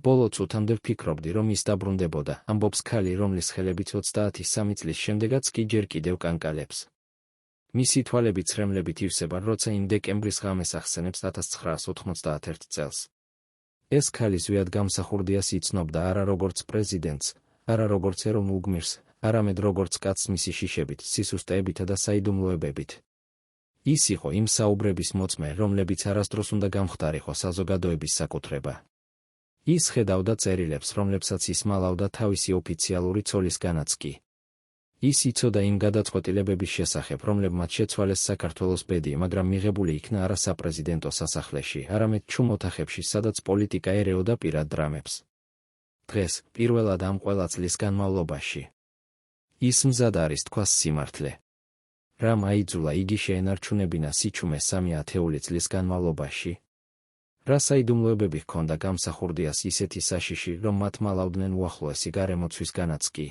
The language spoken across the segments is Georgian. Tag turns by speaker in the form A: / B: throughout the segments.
A: ბოლო წუთამდე ვფიქრობდი, რომ ის დაბრუნდებოდა, ამბობს ქალი, რომლის ხელებით 33 წლის შემდეგაც კი ჯერ კიდევ კანკალებს. მისი თვალები ცრემლებით ივსება, როცა იმ დეკემბრის ღამეს ახსენებს 1991 წელს. ეს ქალი ზვიად გამსახურდიას იცნობდა არა როგორც პრეზიდენტს, არა როგორც ეროვნულ გმირს, არამედ როგორც კაცს მისი შიშებით, სისუსტეებითა და საიდუმლოებებით. ის იყო იმ საუბრების მოწმე, რომლებიც არასდროს უნდა გამხდარიყო საზოგადოების საკუთრება. ის ხედავდა წერილებს, რომლებსაც ის მალავდა თავისი ოფიციალური ცოლისგანაც კი. ის იცოდა იმ გადაწყვეტილებების შესახებ, რომლებმაც შეცვალეს საქართველოს ბედი, მაგრამ მიღებული იქნა არა საპრეზიდენტო სასახლეში, არამედ ჩუმ ოთახებში, სადაც პოლიტიკა ერეოდა პირად დრამებს. დღეს, პირველად ამ ყველა წლის განმავლობაში, ის მზად არის თქვას სიმართლე. რამ აიძულა იგი შეენარჩუნებინა სიჩუმე 3 ათეული წლის განმავლობაში? რა საიდუმლოებები ჰქონდა გამსახურდიას ისეთი საშიში, რომ მათ მალავდნენ უახლოესი გარემოცვისგანაც კი?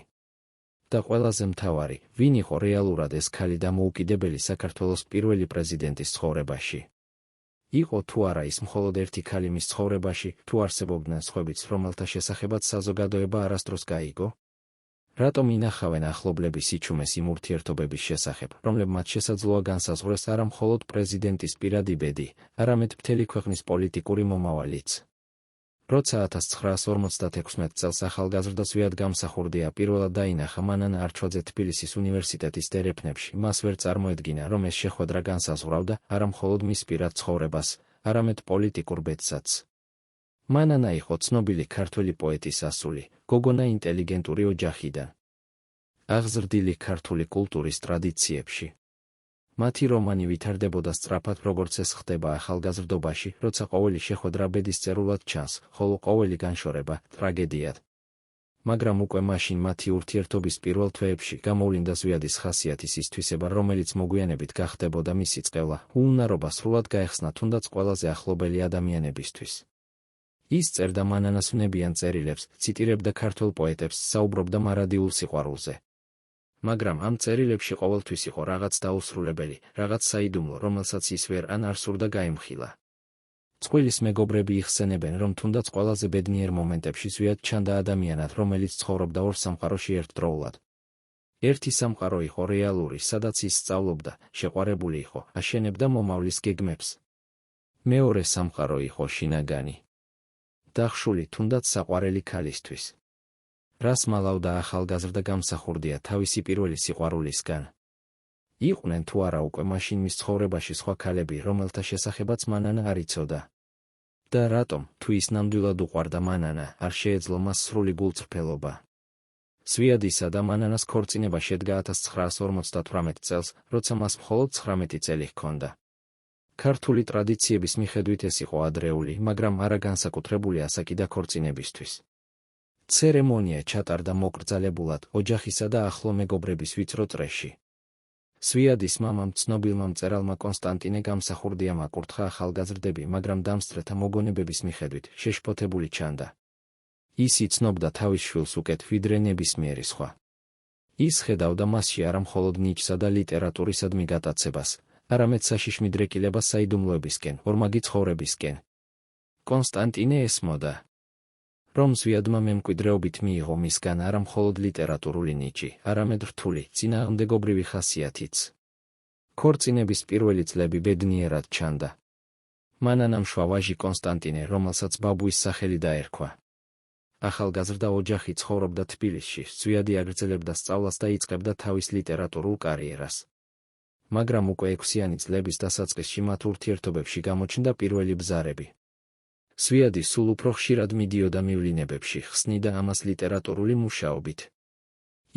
A: და ყველაზე მთავარი, ვინ იყო რეალურად ეს ქალი დამოუკიდებელი საქართველოს პირველი პრეზიდენტის ცხოვრებაში? იყო თუ არა ის მხოლოდ ერთი ქალი მის ცხოვრებაში, თუ არსებობდნენ სხვებიც, რომელთა შესახებაც საზოგადოება არასდროს გაიგო? რატომ ინახავენ ახლობლები სიჩუმეს იმ ურთიერთობების შესახებ, რომლებმაც შესაძლოა განსაზღვრეს არა მხოლოდ პრეზიდენტის პირადი ბედი, არამედ მთელი ქვეყნის პოლიტიკური მომავალიც? როცა 1956 წელს ახალგაზრდა ზვიად გამსახურდია პირველად დაინახა მანანა არჩვაძე თბილისის უნივერსიტეტის დერეფნებში, მას ვერ წარმოედგინა, რომ ეს შეხვედრა განსაზღვრავდა არა მხოლოდ მის პირად ცხოვრებას, არამედ პოლიტიკურ ბედსაც. მანანა იყო ცნობილი ქართველი პოეტის ასული, გოგონა ინტელიგენტური ოჯახიდან, აღზრდილი ქართული კულტურის ტრადიციებში. მათი რომანი ვითარდებოდა სწრაფად, როგორც ეს ხდება ახალგაზრდობაში, როცა ყოველი შეხვედრა ბედისწერულად ჩანს, ხოლო ყოველი განშორება ტრაგედიად. მაგრამ უკვე მაშინ მათი ურთიერთობის პირველ თვეებში გამოვლინდა ზვიადის ხასიათის ის თვისება, რომელიც მოგვიანებით გახდებოდა მისი წყევლა, უუნარობა სრულად გაეხსნა თუნდაც ყველაზე ახლობელი ადამიანებისთვის. ის წერდა მანანას ვნებიან წერილებს, ციტირებდა ქართველ პოეტებს, საუბრობდა მარადიულ სიყვარულზე. მაგრამ ამ წერილებში ყოველთვის იყო რაღაც დაუსრულებელი, რაღაც საიდუმლო, რომელსაც ის ვერ ან არ სურდა გაემხილა. წყვილის მეგობრები იხსენებენ, რომ თუნდაც ყველაზე ბედნიერ მომენტებში ზვიად ჩანდა ადამიანად, რომელიც ცხოვრობდა ორ სამყაროში ერთდროულად. ერთი სამყარო იყო რეალური, სადაც ის სწავლობდა, შეყვარებული იყო, აშენებდა მომავლის გეგმებს. მეორე სამყარო იყო შინაგანი, დახშული თუნდაც საყვარელი ქალისთვის. რას მალავდა ახალგაზრდა გამსახურდია თავისი პირველი სიყვარულისგან? იყვნენ თუ არა უკვე მაშინ მის ცხოვრებაში სხვა ქალები, რომელთა შესახებაც მანანა არ იცოდა? და რატომ, თუ ის ნამდვილად უყვარდა მანანა, არ შეეძლო მას სრული გულწრფელობა? ზვიადისა და მანანას ქორწინება შედგა 1958 წელს, როცა მას მხოლოდ 19 წელი ჰქონდა. ქართული ტრადიციების მიხედვით ეს იყო ადრეული, მაგრამ არა განსაკუთრებული ასაკი დაქორწინებისთვის. ცერემონია ჩატარდა მოკრძალებულად, ოჯახისა და ახლო მეგობრების ვიწრო წრეში. ზვიადის მამამ, ცნობილმა მწერალმა კონსტანტინე გამსახურდიამ აკურთხა ახალგაზრდები, მაგრამ დამსწრეთა მოგონებების მიხედვით შეშფოთებული ჩანდა. ის იცნობდა თავის შვილს უკეთ ვიდრე ნებისმიერი სხვა. ის ხედავდა მასში არა მხოლოდ ნიჭსა და ლიტერატურისადმი გატაცებას, არამედ საშიშმი დრეკილებას საიდუმლოებისკენ, ორმაგი ცხოვრებისკენ. კონსტანტინე ესმოდა, რომ ზვიადმა მემკვიდრეობით მიიღო მისგან არა მხოლოდ ლიტერატურული ნიჭი, არამედ რთული, წინააღმდეგობრივი ხასიათიც. ქორწინების პირველი წლები ბედნიერად ჩანდა. მანანამ შვა ვაჟი კონსტანტინე, რომელსაც ბაბუის სახელი დაერქვა. ახალგაზრდა ოჯახი ცხოვრობდა თბილისში, ზვიადი აგრძელებდა სწავლას და იწყებდა თავის ლიტერატურულ კარიერას. მაგრამ უკვე 6-იანი წლების დასაწყისში მათ ურთიერთობებში გამოჩნდა პირველი ბზარები. ზვიადი სულ უფრო ხშირად მიდიოდა მივლინებებში, ხსნიდა ამას ლიტერატურული მუშაობით.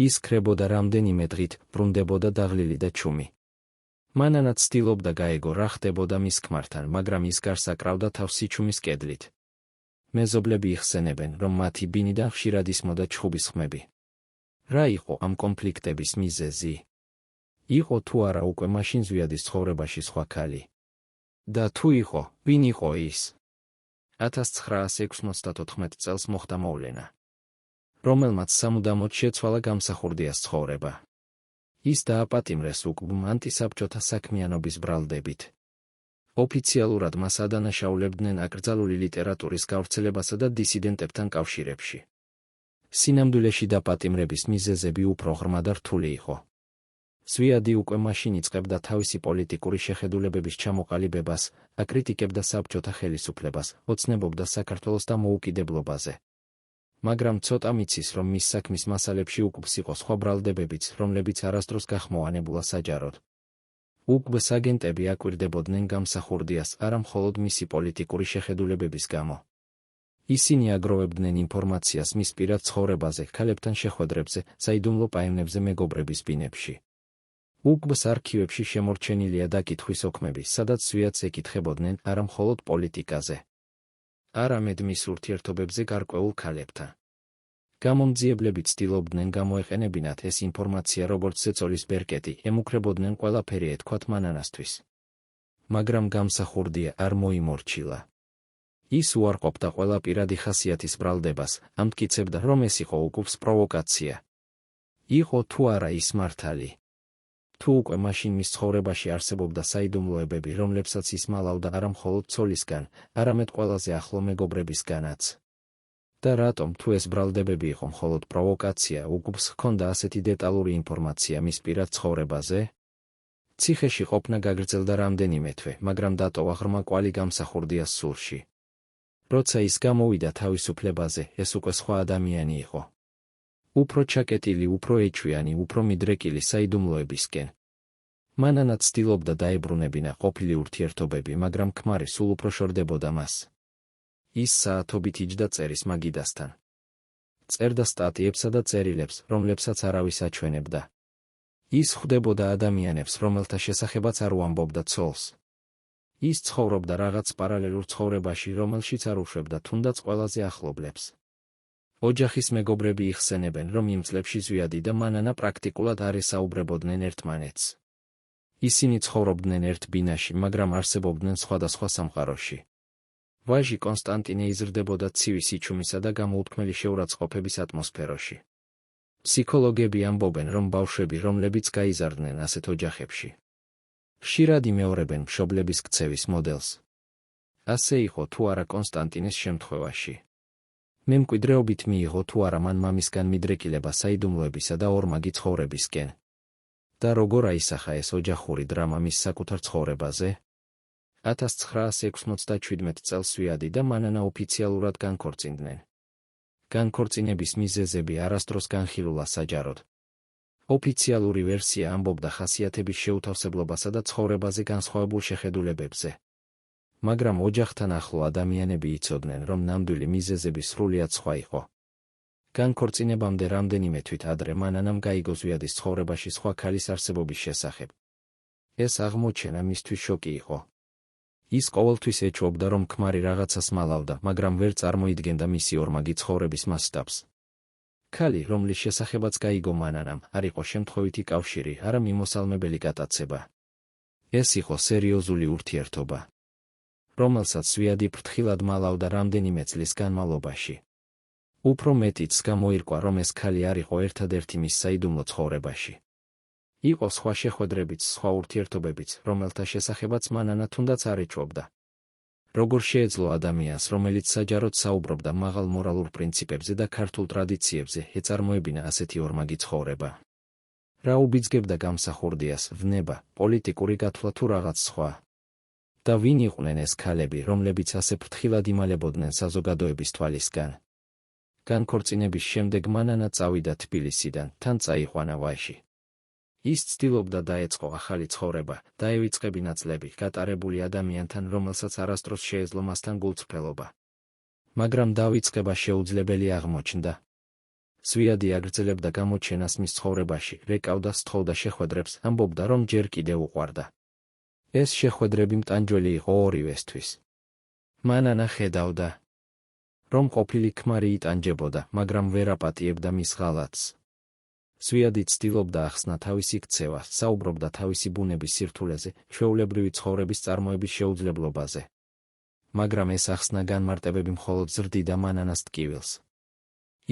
A: ის ქრებოდა რამდენიმე დღით, ბრუნდებოდა დაღლილი და ჩუმი. მანანა ცდილობდა გაეგო რა ხდებოდა მის ქმართან, მაგრამ ის გარს აკრავდა თავს სიჩუმის კედლით. მეზობლები იხსენებენ, რომ მათი ბინიდან ხშირად ისმოდა ჩხუბის ხმები. რა იყო ამ კონფლიქტების მიზეზი? იყო თუ არა უკვე მაშინ ზვიადის ცხოვრებაში სხვა ქალი? და თუ იყო, ვინ იყო ის? 1964 წელს მოხდა მოვლენა, რომელმაც სამუდამოდ შეცვალა გამსახურდიას ცხოვრება. ის დააპატიმრეს უკბ ანტისაბჭოთა საქმიანობის ბრალდებით. ოფიციალურად მას ადანაშაულებდნენ აკრძალული ლიტერატურის გავრცელებასა და დისიდენტებთან კავშირებში. სინამდვილეში დაპატიმრების მიზეზები უფრო ღრმა და რთული იყო. სვიადი უკვე მაშინ იწყებდა თავისი პოლიტიკური შეხედულებების ჩამოყალიბებას, აკრიტიკებდა საბჭოთა ხელისუფლებას, ოცნებობდა საქართველოს დამოუკიდებლობაზე. მაგრამ ცოტა მიცის, რომ მის საქმის მასალებში უკბს იყო სხვა ბრალდებებიც, რომლებიც არასდროს გახმოვანებულა საჯაროდ. უკბს აგენტები აკვირდებოდნენ გამსახურდიას არა მხოლოდ მისი პოლიტიკური შეხედულებების გამო. ისინი აგროვებდნენ ინფორმაციას მის პირად ცხოვრებაზე, ქალებთან შეხვედრებზე, საიდუმლო პაემნებზე მეგობრების ბინებში. უკბს არქივებში შემორჩენილია დაკითხვის ოქმები, სადაც სვიადს ეკითხებოდნენ არა მხოლოდ პოლიტიკაზე, არამედ მის ურთიერთობებზე გარკვეულ ქალებთან. გამომძიებლები ცდილობდნენ გამოეყენებინათ ეს ინფორმაცია როგორც ზეწოლის ბერკეტი, ემუქრებოდნენ ყველაფერი ეთქვათ მანანასთვის. მაგრამ გამსახურდია არ მოიმორჩილა. ის უარყოფდა ყველა პირადი ხასიათის ბრალდებას, ამტკიცებდა, რომ ეს იყო უკბს პროვოკაცია. იყო თუ არა ის მართალი. თუ უკვე მაშინ მის ცხოვრებაში არსებობდა საიდუმლოებები, რომლებსაც ის მალავდა არა მხოლოდ ცოლისგან, არამედ ყველაზე ახლო მეგობრებისგანაც. და რატომ თუ ეს ბრალდებები იყო მხოლოდ პროვოკაცია, უკბს ჰქონდა ასეთი დეტალური ინფორმაცია მის პირად ცხოვრებაზე? ციხეში ყოფნა გაგრძელდა რამდენიმე თვე, მაგრამ დატოვა ღრმა კვალი გამსახურდიას სულში. როცა ის გამოვიდა თავისუფლებაზე, ეს უკვე სხვა ადამიანი იყო. უფრო ჩაკეტილი, უფრო ეჩვიანი, უფრო მიდრეკილი საიდუმლოებისკენ. მანანა ცდილობდა დაებრუნებინა ყოფილი ურთიერთობები, მაგრამ ქმარი სულ უფრო შორდებოდა მას. ის საათობით იჯდა წერის მაგიდასთან. წერდა სტატიებსა და წერილებს, რომლებსაც არავის აჩვენებდა. ის ხვდებოდა ადამიანებს, რომელთა შესახებაც არ უამბობდა ცოლს. ის ცხოვრობდა რაღაც პარალელურ ცხოვრებაში, რომელშიც არ უშვებდა თუნდაც ყველაზე ახლობლებს. ოჯახის მეგობრები იხსენებენ, რომ იმ წლებში ზვიადი და მანანა პრაქტიკულად არ ესაუბრებოდნენ ერთმანეთს. ისინი ცხოვრობდნენ ერთ ბინაში, მაგრამ არსებობდნენ სხვადასხვა სამყაროში. ვაჟი კონსტანტინე იზრდებოდა ცივი სიჩუმისა და გამოუთქმელი შეურაცხყოფების ატმოსფეროში. ფსიქოლოგები ამბობენ, რომ ბავშვები, რომლებიც გაიზარდნენ ასეთ ოჯახებში, ხშირად იმეორებენ მშობლების ქცევის მოდელს. ასე იყო თუ არა კონსტანტინეს შემთხვევაში. მემკვიდრეობით მიიღო თუ არა მან მამისგან მიდრეკილება საიდუმლოებისა და ორმაგი ცხოვრებისკენ. და როგორ აისახა ეს ოჯახური დრამა მის საკუთარ ცხოვრებაზე? 1967 წელს სვიადი და მანანა ოფიციალურად განქორწინდნენ. განქორწინების მიზეზები არასდროს განხილულა საჯაროდ. ოფიციალური ვერსია ამბობდა ხასიათების შეუთავსებლობასა და ცხოვრებაზე განსხვავებულ შეხედულებებზე. მაგრამ ოჯახთან ახლო ადამიანები იცოდნენ, რომ ნამდვილი მიზეზები სრულიად სხვა იყო. განქორწინებამდე რამდენიმე თვით ადრე მანანამ გაიგო ზვიადის ცხოვრებაში სხვა ქალის არსებობის შესახებ. ეს აღმოჩენა მისთვის შოკი იყო. ის ყოველთვის ეჩვობდა, რომ ქმარი რაღაცას მალავდა, მაგრამ ვერ წარმოიდგენდა მისი ორმაგი ცხოვრების მასშტაბს. ქალი, რომლის შესახებაც გაიგო მანანამ, არ იყო შემთხვევითი კავშირი, არა მიმოსალმებელი გატაცება. ეს იყო სერიოზული ურთიერთობა, რომელსაც ზვიადი ფრთხილად მალავდა რამდენიმე წლის განმავლობაში. უფრო მეტიც გამოირკვა, რომ ეს ქალი არ იყო ერთადერთი მის საიდუმლო ცხოვრებაში. იყო სხვა შეხვედრებიც, სხვა ურთიერთობებიც, რომელთა შესახებაც მანანა თუნდაც არ ეჩვობდა. როგორ შეეძლო ადამიანს, რომელიც საჯაროდ საუბრობდა მაღალ მორალურ პრინციპებზე და ქართულ ტრადიციებზე, ეწარმოებინა ასეთი ორმაგი ცხოვრება? რა უბიძგებდა გამსახურდიას, ვნება, პოლიტიკური გათვლა თუ რაღაც სხვა? და ვინ იყვნენ ეს ქალები, რომლებიც ასე ფრთხილად იმალებოდნენ საზოგადოების თვალისგან? განქორწინების შემდეგ მანანა წავიდა თბილისიდან, თან წაიყვანა ვაჟი. ის ცდილობდა დაეწყო ახალი ცხოვრება, დაევიწყებინა წლები გატარებული ადამიანთან, რომელსაც არასდროს შეეძლო მასთან გულწრფელობა. მაგრამ დავიწყება შეუძლებელი აღმოჩნდა. ზვიადი აგრძელებდა გამოჩენას მის ცხოვრებაში, რეკავდა, სთხოვდა შეხვედრებს, ამბობდა, რომ ჯერ კიდევ უყვარდა. ეს შეხვედრები მტანჯველი იყო ორივესთვის. მანანა ხედავდა, რომ ყოფილი ქმარი იტანჯებოდა, მაგრამ ვერ აპატიებდა მის ღალატს. ზვიადი ცდილობდა ახსნა თავისი ქცევა, საუბრობდა თავისი ბუნების სირთულეზე, ჩვეულებრივი ცხოვრების წარმოების შეუძლებლობაზე. მაგრამ ეს ახსნა განმარტებები მხოლოდ ზრდიდა მანანას ტკივილს.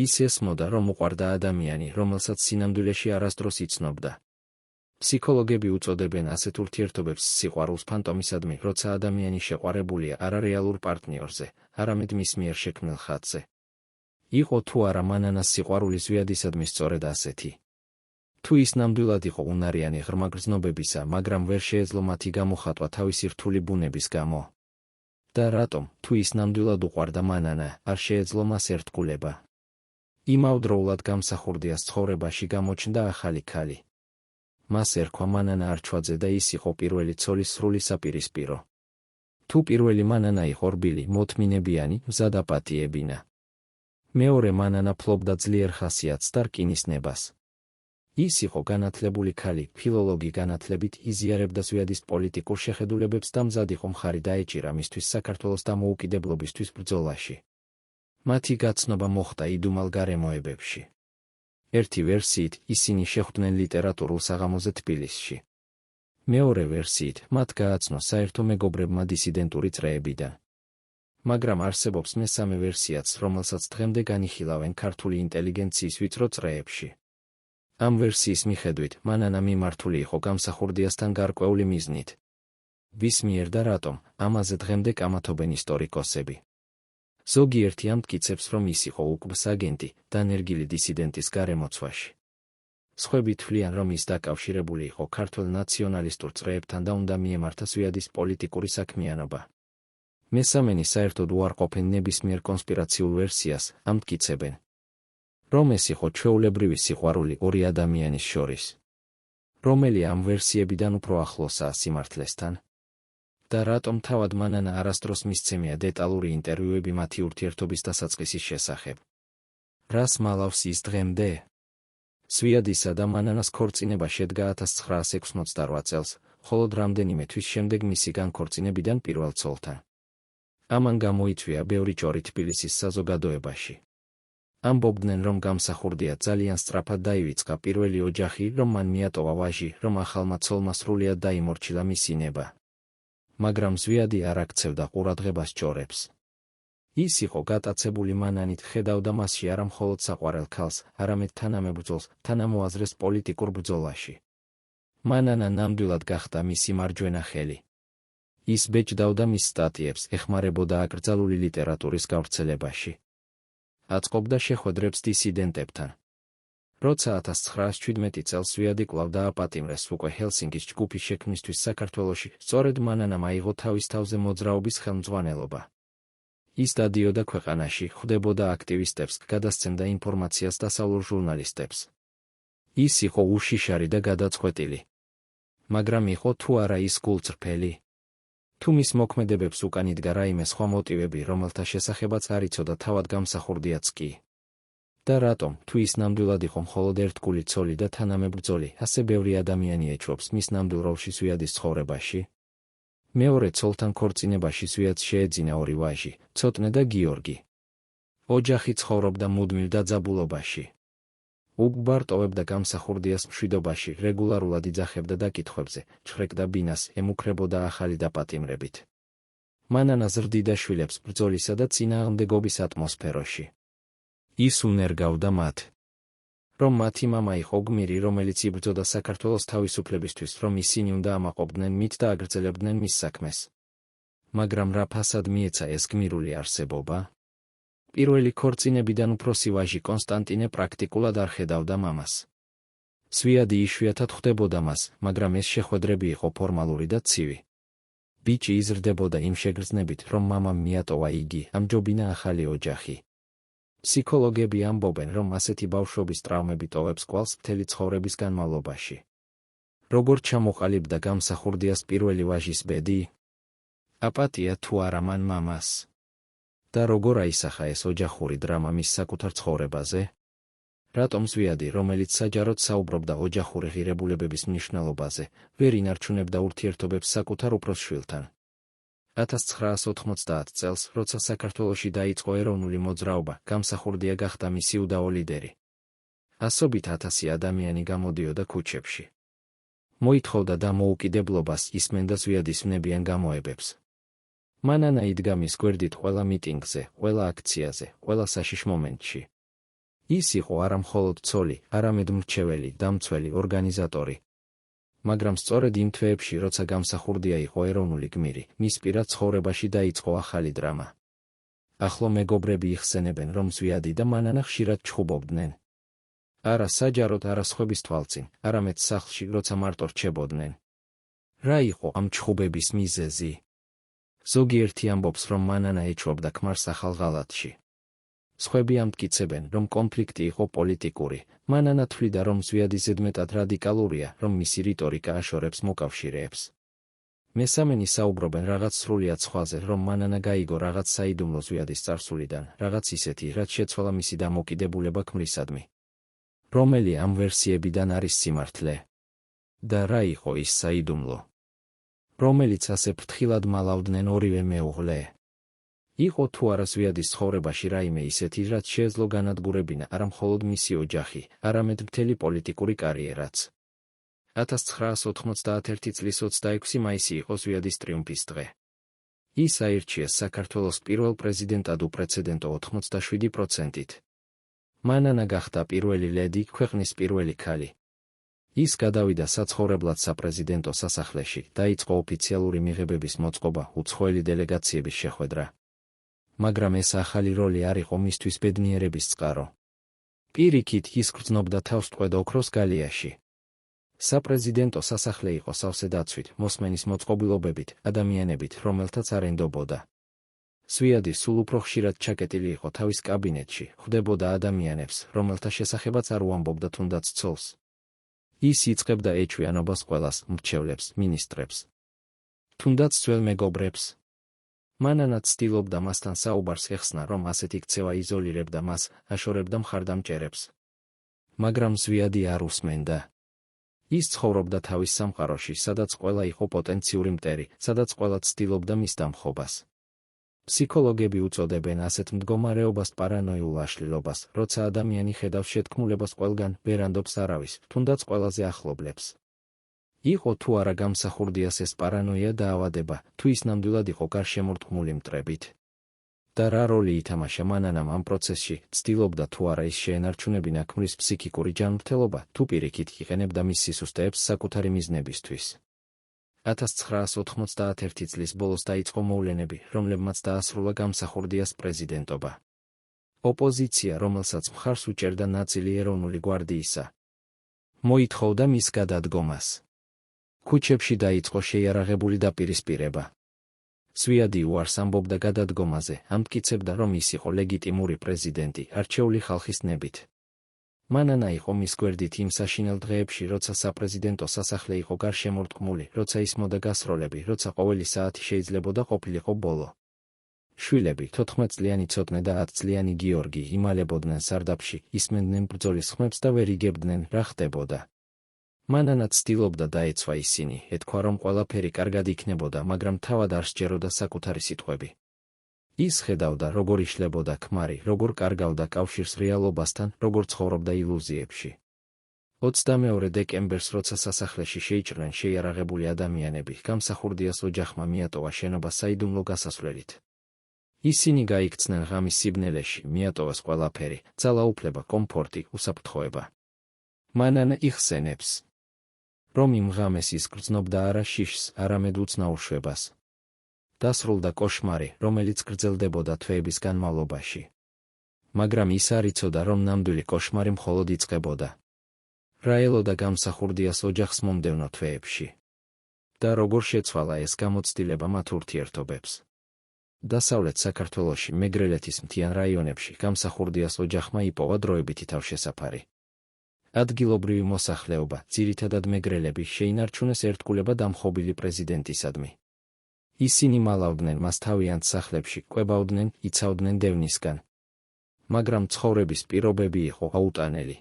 A: ის ესმოდა, რომ უყვარდა ადამიანი, რომელსაც სინამდვილეში არასდროს იცნობდა. ფსიქოლოგები უწოდებენ ასეთ ურთიერთობებს სიყვარულს ფანტომისადმი, როცა ადამიანი შეყვარებულია არა რეალურ პარტნიორზე, არამედ მის მიერ შექმნილ ხატზე. იყო თუ არა მანანას სიყვარული ზვიადისადმი სწორედ ასეთი. თუ ის ნამდვილად იყო უნარიანი ღრმა გრძნობებისა, მაგრამ ვერ შეეძლო მათი გამოხატვა თავისი რთული ბუნების გამო. და რატომ, თუ ის ნამდვილად უყვარდა მანანა, არ შეეძლო მას ერთგულება. იმავდროულად გამსახურდიას ცხოვრებაში გამოჩნდა ახალი ქალი. მას ერქვა მანანა არჩვაძე და ის იყო პირველი ცოლის სრული საპირისპირო. თუ პირველი მანანა იყო რბილი, მოთმინებიანი, მზად აპატიებინა. მეორე მანანა ფლობდა ძლიერ ხასიათს და რკინის ნებას. ის იყო განათლებული ქალი, ფილოლოგი განათლებით, იზიარებდა ზვიადის პოლიტიკურ შეხედულებებს და მზად იყო მხარი დაეჭირა მისთვის საქართველოს დამოუკიდებლობისთვის ბრძოლაში. მათი გაცნობა მოხდა იდუმალ გარემოებებში. ერთი ვერსიით, ისინი შეხვდნენ ლიტერატურულ საღამოზე თბილისში. მეორე ვერსიით, მათ გააცნო საერთო მეგობრებმა დისიდენტური წრეებიდან. მაგრამ არსებობს მესამე ვერსიაც, რომელსაც დღემდე განიხილავენ ქართული ინტელიგენციის ვიწრო წრეებში. ამ ვერსიის მიხედვით, მანანა მიმართული იყო გამსახურდიასთან გარკვეული მიზნით. ვის მიერ და რატომ, ამაზე დღემდე კამათობენ ისტორიკოსები. ზოგიერთი ამტკიცებს, რომ ის იყო უკბ-ს აგენტი, დანერგილი დისიდენტის გარემოცვაში. სხვები თვლიან, რომ ის დაკავშირებული იყო ქართველ ნაციონალისტურ წრეებთან და უნდა მიემართა ზვიადის პოლიტიკური საქმიანობა. მესამენი საერთოდ უარყოფენ ნებისმიერ კონსპირაციულ ვერსიას, ამტკიცებენ, რომ ეს იყო ჩვეულებრივი სიყვარული ორი ადამიანის შორის. რომელი ამ ვერსიებიდან უფრო ახლოსაა სიმართლესთან? და რატომ თავად მანანა არასდროს მისცემია დეტალური ინტერვიუები მათი ურთიერთობის დასაწყისის შესახებ? რას მალავს ის დღემდე? ზვიადისა და მანანას ქორწინება შედგა 1968 წელს, ხოლო რამდენიმე თვის შემდეგ მისი განქორწინებიდან პირველ ცოლთან. ამან გამოიწვია ბევრი ჭორი თბილისის საზოგადოებაში. ამბობდნენ, რომ გამსახურდია ძალიან სწრაფად დაივიწყა პირველი ოჯახი, რომ მან მიატოვა ვაჟი, რომ ახალმა ცოლმა სრულიად დაიმორჩილა მისი ნება. მაგრამ ზვიადი არ აქცევდა ყურადღებას ჭორებს. ის იყო გატაცებული მანანით, ხედავდა მასში არა მხოლოდ საყვარელ ქალს, არამედ თანამებრძოლს, თანამოაზრეს პოლიტიკურ ბრძოლაში. მანანა ნამდვილად გახდა მისი მარჯვენა ხელი. ის ბეჭდავდა მის სტატიებს, ეხმარებოდა აკრძალული ლიტერატურის გავრცელებაში. აწყობდა შეხვედრებს დისიდენტებთან. როცა 1917 წელს ზვიადი კვლავ დააპატიმრეს უკვე ჰელსინკის ჯგუფის შექმნისთვის საქართველოში, სწორედ მანანამ აიღო თავის თავზე მოძრაობის ხელმძღვანელობა. ის დადიოდა ქვეყანაში, ხვდებოდა აქტივისტებს, გადასცემდა ინფორმაციას დასავლურ ჟურნალისტებს. ის იყო უშიშარი და გადაწყვეტილი. მაგრამ იყო თუ არა ის გულწრფელი? თუ მის მოქმედებებს უკან იდგა რაიმე სხვა მოტივები, რომელთა შესახებაც არ იცოდა თავად გამსახურდიაც კი? და რატომ, თუ ის ნამდვილად იყო მხოლოდ ერთგული ცოლი და თანამებრძოლი, ასე ბევრი ადამიანი ეჩვობს მის ნამდვილ როლში ზვიადის ცხოვრებაში? მეორე ცოლთან ქორწინებაში ზვიადს შეეძინა ორი ვაჟი, ცოტნე და გიორგი. ოჯახი ცხოვრობდა მუდმივ დაძაბულობაში. უგბარ ტოვებდა გამსახურდიას მშვიდობაში, რეგულარულად იძახებდა დაკითხვებზე, ჩხრეკდა ბინას, ემუქრებოდა ახალი დაპატიმრებით. მანანა ზრდიდა შვილებს ბრძოლისა და წინააღმდეგობის ატმოსფეროში. ის უნერგავდა მათ, რომ მათი მამა იყო გმირი, რომელიც იბრძოდა საქართველოს თავისუფლებისთვის, რომ ისინი უნდა ამაყობდნენ მით და აგრძელებდნენ მის საქმეს. მაგრამ რა ფასად მიეცა ეს გმირული არსებობა? პირველი ქორწინებიდან უფროსი ვაჟი კონსტანტინე პრაქტიკულად არ ხედავდა მამას. ზვიადი იშვიათად ხვდებოდა მას, მაგრამ ეს შეხვედრები იყო ფორმალური და ცივი. ბიჭი იზრდებოდა იმ შეგრძნებით, რომ მამამ მიატოვა იგი, ამჯობინა ახალი ოჯახი. ფსიქოლოგები ამბობენ, რომ ასეთი ბავშვობის ტრაუმები ტოვებს კვალს მთელი ცხოვრების განმავლობაში. როგორ ჩამოყალიბდა გამსახურდიას პირველი ვაჟის ბედი? აპატია თუ არა მან მამას? და როგორ აისახა ეს ოჯახური დრამა მის საკუთარ ცხოვრებაზე? რატომ ზვიადი, რომელიც საჯაროდ საუბრობდა ოჯახური ღირებულებების მნიშვნელობაზე, ვერ ინარჩუნებდა ურთიერთობებს საკუთარ უფროს შვილთან? 1990 წელს, როცა საქართველოში დაიწყო ეროვნული მოძრაობა, გამსახურდია გახდა მისი უდაო ლიდერი. ასობით ათასი ადამიანი გამოდიოდა ქუჩებში. მოითხოვდა დამოუკიდებლობას, ისმენდა ზვიადის ვნებიან გამოებებს. მანანა იდგა მის გვერდით ყველა მიტინგზე, ყველა აქციაზე, ყველა საშიშ მომენტში. ის იყო არა მხოლოდ ცოლი, არამედ მრჩეველი, დამცველი, ორგანიზატორი. მაგრამ სწორედ იმ თვეებში, როცა გამსახურდია იყო ეროვნული გმირი, მის პირად ცხოვრებაში დაიწყო ახალი დრამა. ახლო მეგობრები იხსენებენ, რომ ზვიადი და მანანა ხშირად ჩხუბობდნენ. არა საჯაროდ, არა სხვების თვალწინ, არამედ სახლში, როცა მარტო რჩებოდნენ. რა იყო ამ ჩხუბების მიზეზი? ზოგიერთი ამბობს, რომ მანანა ეჩვობდა ქმარს ახალ ღალატში. სხვები ამტკიცებენ, რომ კონფლიქტი იყო პოლიტიკური. მანანა თვლიდა, რომ ზვიადი ზედმეტად რადიკალურია, რომ მისი რიტორიკა აშორებს მოკავშირეებს. მესამენი საუბრობენ რაღაც სრულიად სხვაზე, რომ მანანა გაიგო რაღაც საიდუმლო ზვიადის წარსულიდან, რაღაც ისეთი, რაც შეცვალა მისი დამოკიდებულება ქმრისადმი. რომელი ამ ვერსიებიდან არის სიმართლე? და რა იყო ის საიდუმლო, რომელიც ასე ფრთხილად მალავდნენ ორივე მეუღლე? იყო თუ არა ზვიადის ცხოვრებაში რაიმე ისეთი, რაც შეეძლო განადგურებინა არა მხოლოდ მისი ოჯახი, არამედ მთელი პოლიტიკური კარიერაც. 1991 წლის 26 მაისი იყო ზვიადის ტრიუმფის დღე. ის აირჩიეს საქართველოს პირველ პრეზიდენტად უპრეცედენტო 87%-ით. მანანა გახდა პირველი ლედი, ქვეყნის პირველი ქალი. ის გადავიდა საცხოვრებლად საპრეზიდენტო სასახლეში, დაიწყო ოფიციალური მიღებების მოწყობა, უცხოელი დელეგაციების შეხვედრა. მაგრამ ეს ახალი როლი არ იყო მისთვის ბედნიერების წყარო. პირიქით, ის გრძნობდა თავს ტყვედ ოქროს გალიაში. საპრეზიდენტო სასახლე იყო სავსე დაცვით, მოსმენის მოწყობილობებით, ადამიანებით, რომელთაც არ ენდობოდა. ზვიადი სულ უფრო ხშირად ჩაკეტილი იყო თავის კაბინეტში, ხვდებოდა ადამიანებს, რომელთა შესახებაც არ უამბობდა თუნდაც ცოლს. ის იწყებდა ეჩვიანობას ყველას, მრჩევლებს, მინისტრებს, თუნდაც ძველ მეგობრებს. მანანა ცდილობდა მასთან საუბარს ეხსნა, რომ ასეთი ქცევა იზოლირებდა მას, აშორებდა მხარდამჭერებს. მაგრამ ზვიადი არ უსმენდა. ის ცხოვრობდა თავის სამყაროში, სადაც ყველა იყო პოტენციური მტერი, სადაც ყველა ცდილობდა მის დამხობას. ფსიქოლოგები უწოდებენ ასეთ მდგომარეობას პარანოიულ აშლილობას, როცა ადამიანი ხედავს შეთქმულებას ყველგან, ვერანდობს არავის, თუნდაც ყველაზე ახლობლებს. იყო თუ არა გამსახურდიას ეს პარანოია დაავადება, თუ ის ნამდვილად იყო გარშემორტყმული მტრებით. და რა როლი ითამაშა მანანამ ამ პროცესში, ცდილობდა თუ არა ის შეენარჩუნებინა ქმრის ფსიქიკური ჯანმრთელობა, თუ პირიქით იყენებდა მის სისუსტეებს საკუთარი მიზნებისთვის. 1991 წლის ბოლოს დაიწყო მოვლენები, რომლებმაც დაასრულა გამსახურდიას პრეზიდენტობა. ოპოზიცია, რომელსაც მხარს უჭერდა ნაწილი ეროვნული გვარდიისა, მოითხოვდა მის გადადგომას. ქუჩებში დაიწყო შეიარაღებული დაპირისპირება. ზვიადი უარს ამბობდა გადადგომაზე, ამტკიცებდა, რომ ის იყო ლეგიტიმური პრეზიდენტი, არჩეული ხალხის ნებით. მანანა იყო მის გვერდით იმ საშინელ დღეებში, როცა საპრეზიდენტო სასახლე იყო გარშემორტყმული, როცა ისმოდა გასროლები, როცა ყოველი საათი შეიძლებოდა ყოფილიყო ბოლო. შვილები, 14 წლიანი ცოტნე და 10 წლიანი გიორგი იმალებოდნენ სარდაფში, ისმენდნენ ბრძოლის ხმებს და ვერ იგებდნენ, რა ხდებოდა. მანანა ცდილობდა დაეცვა ისინი, ეთქვა, რომ ყველაფერი კარგად იქნებოდა, მაგრამ თავად არ სჯეროდა საკუთარი სიტყვები. ის ხედავდა, როგორ იშლებოდა ქმარი, როგორ კარგავდა კავშირს რეალობასთან, როგორ ცხოვრობდა ილუზიებში. 22 დეკემბერს, როცა სასახლეში შეიჭრნენ შეიარაღებული ადამიანები, გამსახურდიას ოჯახმა მიატოვა შენობა საიდუმლო გასასვლელით. ისინი გაიქცნენ ღამის სიბნელეში, მიატოვეს ყველაფერი, ძალაუფლება, კომფორტი, უსაფრთხოება. მანანა იხსენებს, რომ იმ ღამეს ის გრძნობდა არა შიშს, არამედ უცნაურ შვებას. დასრულდა კოშმარი, რომელიც გრძელდებოდა თვეების განმავლობაში. მაგრამ ის არ იცოდა, რომ ნამდვილი კოშმარი მხოლოდ იწყებოდა. რა ელოდა გამსახურდიას ოჯახს მომდევნო თვეებში. და როგორ შეცვალა ეს გამოცდილება მათ ურთიერთობებს. დასავლეთ საქართველოში, მეგრელეთის მთიან რაიონებში გამსახურდიას ოჯახმა იპოვა დროებითი თავშესაფარი. ადგილობრივი მოსახლეობა, ძირითადად მეგრელები, შეინარჩუნეს ერთგულება დამხობილი პრეზიდენტისადმი. ისინი მალავდნენ მას თავიანთ სახლებში, კვებავდნენ, იცავდნენ დევნისგან. მაგრამ ცხოვრების პირობები იყო აუტანელი.